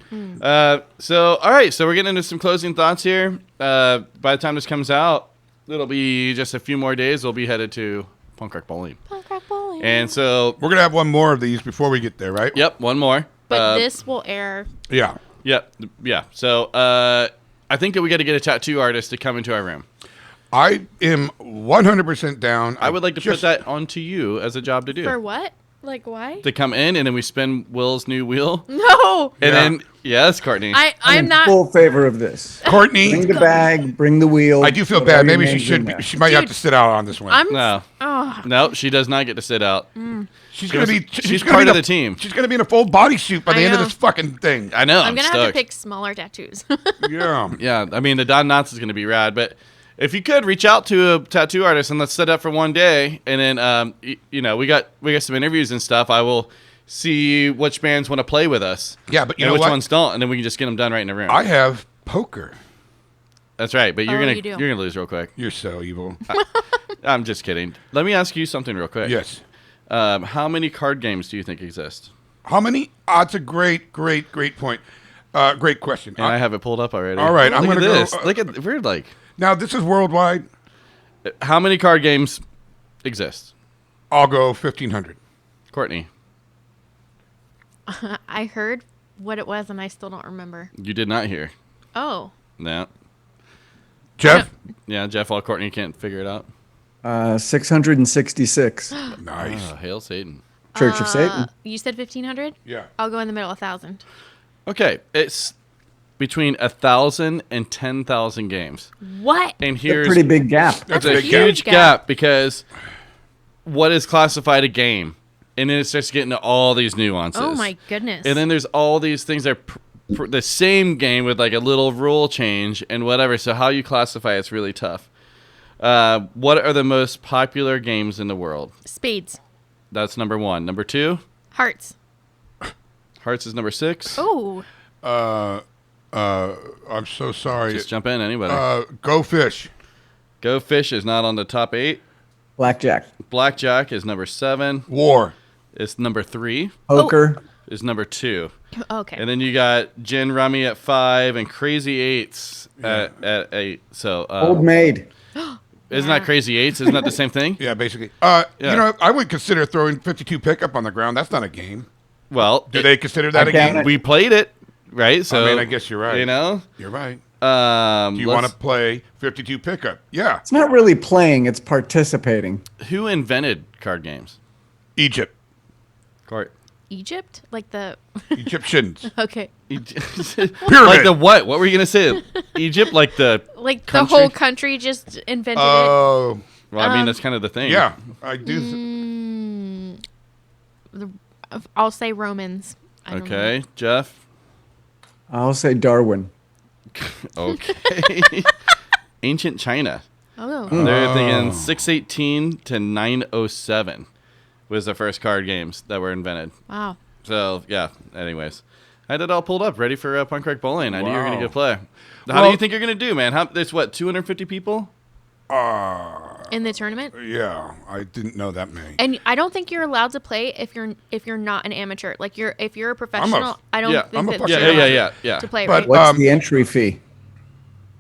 So, all right. So we're getting into some closing thoughts here. By the time this comes out, it'll be just a few more days. We'll be headed to Punk Rock Bowling. Punk Rock Bowling. And so, We're gonna have one more of these before we get there, right? yep, one more. But this will air. Yeah. Yeah. So, I think that we got to get a tattoo artist to come into our room. I am 100% down. I would like to put that onto you as a job to do. For what? Like, why? To come in, and then we spin Will's new wheel. No! And Yeah. then, yes, Courtney. I'm in not. full favor of this. Courtney, Bring the bag, bring the wheel. I do feel whatever bad. Maybe your she name's should. in Be, there. she might have Dude, to sit out on this one. No. Oh, No, she does not get to sit out. she's gonna be. She's gonna part be of the team. She's gonna be in a full bodysuit by the I end of know. this fucking thing. I know. I'm I'm going to have to stoked. pick smaller tattoos. Yeah. Yeah, I mean, the Don Knotts is going to be rad, but if you could reach out to a tattoo artist and let's set up for one day, and then we got some interviews and stuff. I will see which bands want to play with us. Yeah, but you and know which what? ones don't, and then we can just get them done right in the room. I have poker. That's right, but you're Oh, you do. gonna lose real quick. You're so evil. I'm just kidding. Let me ask you something real quick. Yes. How many card games do you think exist? How many? That's a great point. Great question. And I have it pulled up already. All right, Look I'm at gonna go, this. Look at we're like. Now this is worldwide. How many card games exist? I'll go 1,500. Courtney, I heard what it was, and I still don't remember. you did not hear. Oh. No. Jeff. Yeah, Jeff, all Courtney can't figure it out. 666. Nice. Oh, hail Satan. Church of Satan. You said 1,500? Yeah. I'll go in the middle, 1,000. Okay, it's between 1,000 and 10,000 games. What? And A here's pretty big gap. That's a a huge huge gap because what is classified a game? And then it starts getting to all these nuances. Oh, my goodness. And then there's all these things that are the same game with like a little rule change and whatever. So how you classify it's really tough. What are the most popular games in the world? Spades. That's number 1. Number 2, Hearts. Hearts is number 6. Oh. I'm so sorry. Just jump in, anybody. Go fish. Go Fish is not on the top 8. Blackjack. Blackjack is number 7. War. It's number 3. Poker. Is number 2. Okay. And then you got Gin Rummy at 5 and Crazy Eights at 8. So Old Maid. isn't that Crazy Eights? Isn't that the same thing? Yeah, basically. Yeah. You know, I would consider throwing 52 pickup on the ground. That's not a game. Well, Do they consider that I a game? count it. we played it, right? So I mean, I guess you're right. You know, You're right. do Do you want to play 52 pickup? Yeah. It's not really playing, it's participating. Who invented card games? Egypt. Card. Egypt? Like the. Egyptians. Okay. Like the what? What were you gonna say? Egypt, like the. Like Country? the whole country just invented it. Oh, Well, I mean, that's kind of the thing. yeah. I do. I'll say Romans. I don't know. Okay, Jeff. I'll say Darwin. Okay. Ancient China. Oh. They're thinking 618 to 907 was the first card games that were invented. Wow. So yeah. Anyways, I had it all pulled up, ready for Punk Rock Bowling. I knew you were gonna Wow. go play. How do Well- you think you're gonna do, man? There's what 250 people? In the tournament? Yeah, I didn't know that many. And I don't think you're allowed to play if you're not an amateur. Like if you're a professional, I don't yeah, think I'm a that pro- you're Yeah. allowed to play, But, right? What's the entry fee?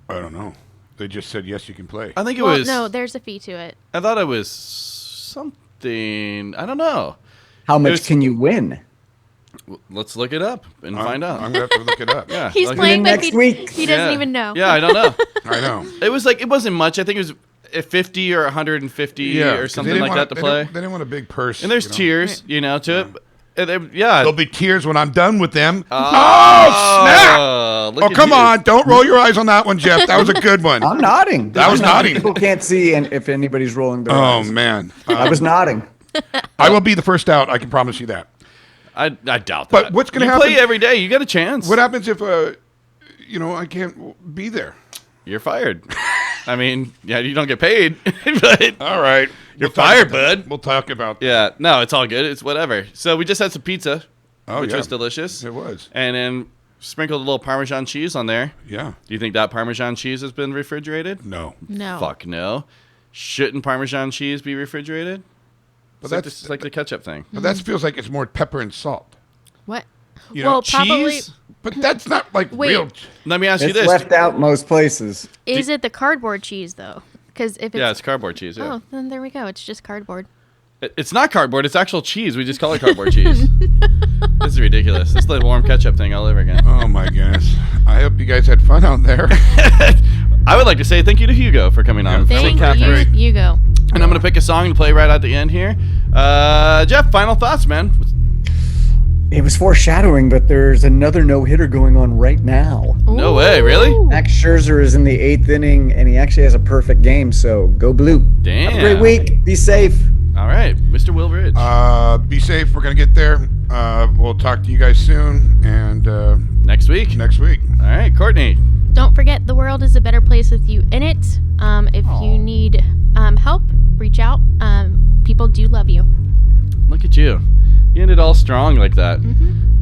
I don't know. They just said yes, you can play. I think it Well, was. no, there's a fee to it. I thought it was something. I don't know. How much There's- can you win? Let's look it up and find out. I'm gonna have to look it up. Yeah, He's like- playing, but next week. he doesn't Yeah. even know. Yeah, I don't know. I know. It was like it wasn't much. I think it was 50 or 150 Yeah, or 'cause they something didn't like want- that to they play. didn't- They didn't want a big purse. And there's you know. tiers, to it. And yeah. There'll be tears when I'm done with them. Oh, snap! look Oh, at come you. on. Don't roll your eyes on that one, Jeff. That was a good one. I'm nodding. That was nodding. People can't see and if anybody's rolling their Oh, eyes. man. I was nodding. I will be the first out. I can promise you that. I doubt that. But what's gonna you happen- play every day. You got a chance. What happens if, I can't be there? You're fired. I mean, yeah, you don't get paid, but All right. You're We'll talk fired, about that. bud. We'll talk about yeah, no, it's all good. It's whatever. So we just had some pizza, Oh, which yeah. was delicious. It was. And then sprinkled a little Parmesan cheese on there. Yeah. Do you think that Parmesan cheese has been refrigerated? No. No. Fuck no. Shouldn't Parmesan cheese be refrigerated? But It's like, that's it's like the ketchup thing. But that feels like it's more pepper and salt. What? You know, Well, probably. Cheese? but that's not like Wait. real. Let me ask you It's this. left out most places. Is it the cardboard cheese though? Because if it's Yeah, it's cardboard cheese. Yeah. oh, then there we go. It's just cardboard. It's not cardboard. It's actual cheese. We just call it cardboard cheese. This is ridiculous. This is the warm ketchup thing all over again. Oh my goodness! I hope you guys had fun out there. I would like to say thank you to Hugo for coming on. Yeah, Sainte Thank Catherines. you, Hugo. And I'm going to pick a song to play right at the end here. Jeff, final thoughts, man. It was foreshadowing, but there's another no-hitter going on right now. No way, really? Ooh. Max Scherzer is in the 8th inning, and he actually has a perfect game, so go blue. Damn. Have a great week. Be safe. All right, Mr. Will Ridge. Be safe. We're gonna get there. We'll talk to you guys soon, and Next week. next week. All right, Courtney. Don't forget, the world is a better place with you in it. If you need help, reach out. People do love you. Look at you. You ended all strong like that.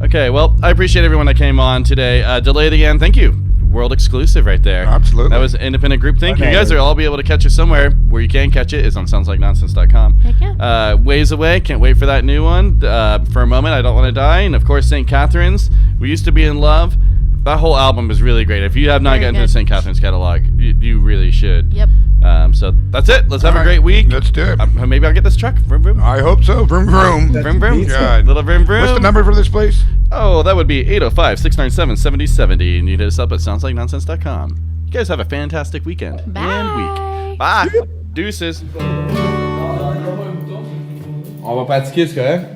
Okay, well, I appreciate everyone that came on today. Delay it again. Thank you. World exclusive right there. Absolutely. That was an independent group. Thank you. You Okay. guys will all be able to catch it somewhere. Where you can catch it is on soundslikenonsense.com. Heck yeah. Ways Away. Can't wait for that new one. For a Moment, I Don't Want to Die. And, of course, Sainte Catherines. We Used to Be in Love. That whole album is really great. If you have not Very gotten to the good. Sainte Catherines catalog, you really should. Yep. So that's it. Let's have All a right. great week. Let's do it. Maybe I'll get this truck. Vroom, vroom. I hope so. Vroom vroom. Vroom, vroom. pizza. God. Little vroom, vroom. What's the number for this place? Oh, that would be 805-697-7070. And you hit us up at soundslikenonsense.com. You guys have a fantastic weekend and week. Bye. Deuces. On va pratiquer, c'est correct?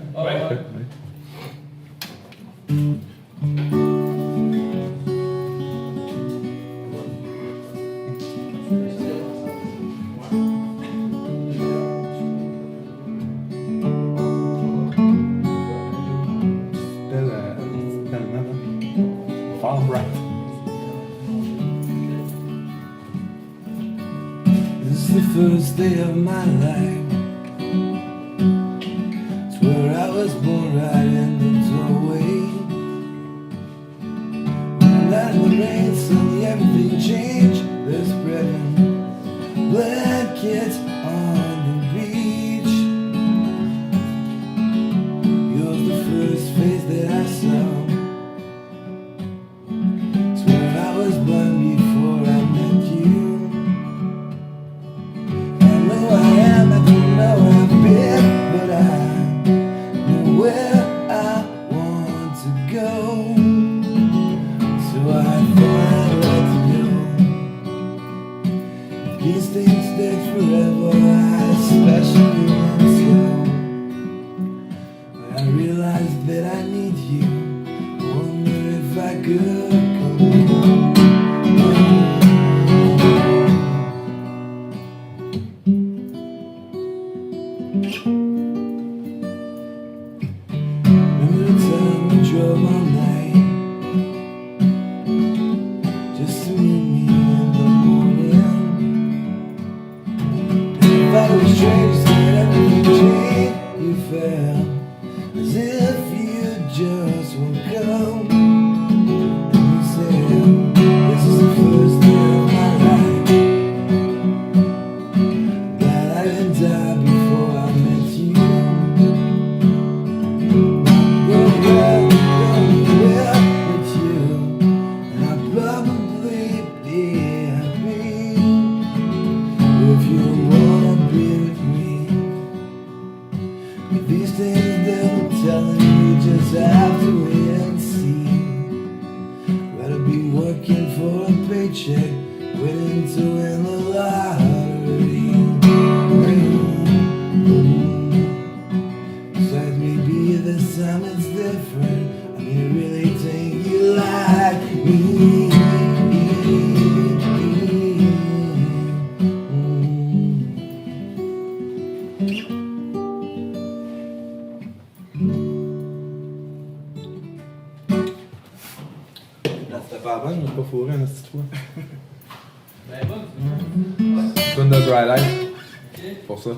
This is the first day of my life. It's where I was born, right in the doorway. When the rain, suddenly everything changed. They're spreading blankets on the beach. You're the first face that I saw. It's where I was blind before I met you. I know I am, I don't know where I've been, but I know where I want to go. So I thought I'd let you know. These things stay forever, especially when it's slow. But I realized that I need you. Wonder if I could come home. Remember the time we drove all night just to meet me in the morning? And if I was strange, said everything changed. You felt as if you just won't come. And you said, this is the first day of my life. That I didn't die before I met you. With you, and I'd probably be happy if you wanna be with me. But these things they're telling you just have to wait and see. Rather be working for a paycheck, waiting to win the lottery. Besides, maybe this time it's different. I mean, really think you like me. C'était pas bonne, mais pas fourré un petit fois. Tune de Dry Life. Pour ça.